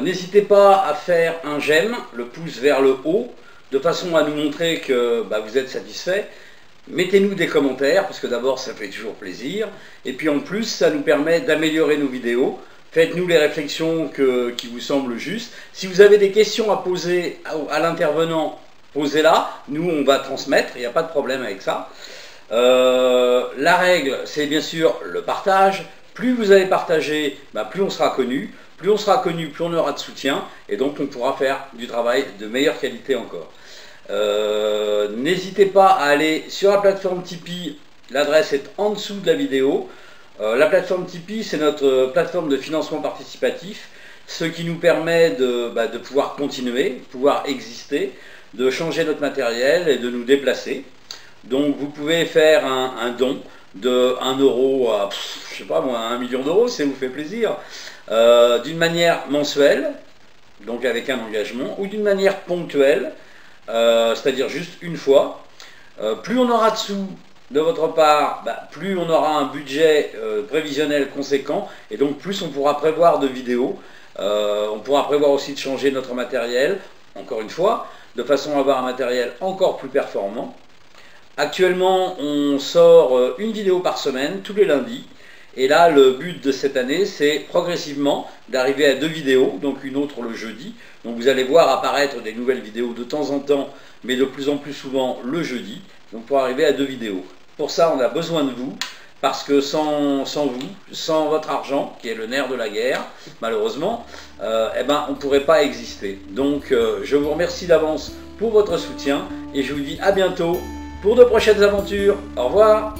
N'hésitez pas à faire un j'aime, le pouce vers le haut, de façon à nous montrer que vous êtes satisfait. Mettez-nous des commentaires, parce que d'abord ça fait toujours plaisir, et puis en plus ça nous permet d'améliorer nos vidéos. Faites-nous les réflexions qui vous semblent justes. Si vous avez des questions à poser à l'intervenant, posez-la, nous on va transmettre, il n'y a pas de problème avec ça. La règle, c'est bien sûr le partage. Plus vous allez partager, plus on sera connu. Plus on sera connu, plus on aura de soutien. Et donc on pourra faire du travail de meilleure qualité encore. N'hésitez pas à aller sur la plateforme Tipeee. L'adresse est en dessous de la vidéo. La plateforme Tipeee, c'est notre plateforme de financement participatif. Ce qui nous permet de pouvoir continuer, de pouvoir exister, de changer notre matériel et de nous déplacer. Donc vous pouvez faire un don de 1 euro à, je sais pas moi, 1 million d'euros, si ça vous fait plaisir, d'une manière mensuelle, donc avec un engagement, ou d'une manière ponctuelle, c'est-à-dire juste une fois. Plus on aura de sous de votre part, plus on aura un budget prévisionnel conséquent, et donc plus on pourra prévoir de vidéos. On pourra prévoir aussi de changer notre matériel, encore une fois, de façon à avoir un matériel encore plus performant. Actuellement, on sort une vidéo par semaine, tous les lundis. Et là, le but de cette année, c'est progressivement d'arriver à 2 vidéos, donc une autre le jeudi. Donc vous allez voir apparaître des nouvelles vidéos de temps en temps, mais de plus en plus souvent le jeudi. Donc pour arriver à 2 vidéos. Pour ça, on a besoin de vous, parce que sans vous, sans votre argent, qui est le nerf de la guerre, malheureusement, on ne pourrait pas exister. Donc je vous remercie d'avance pour votre soutien, et je vous dis à bientôt pour de prochaines aventures. Au revoir.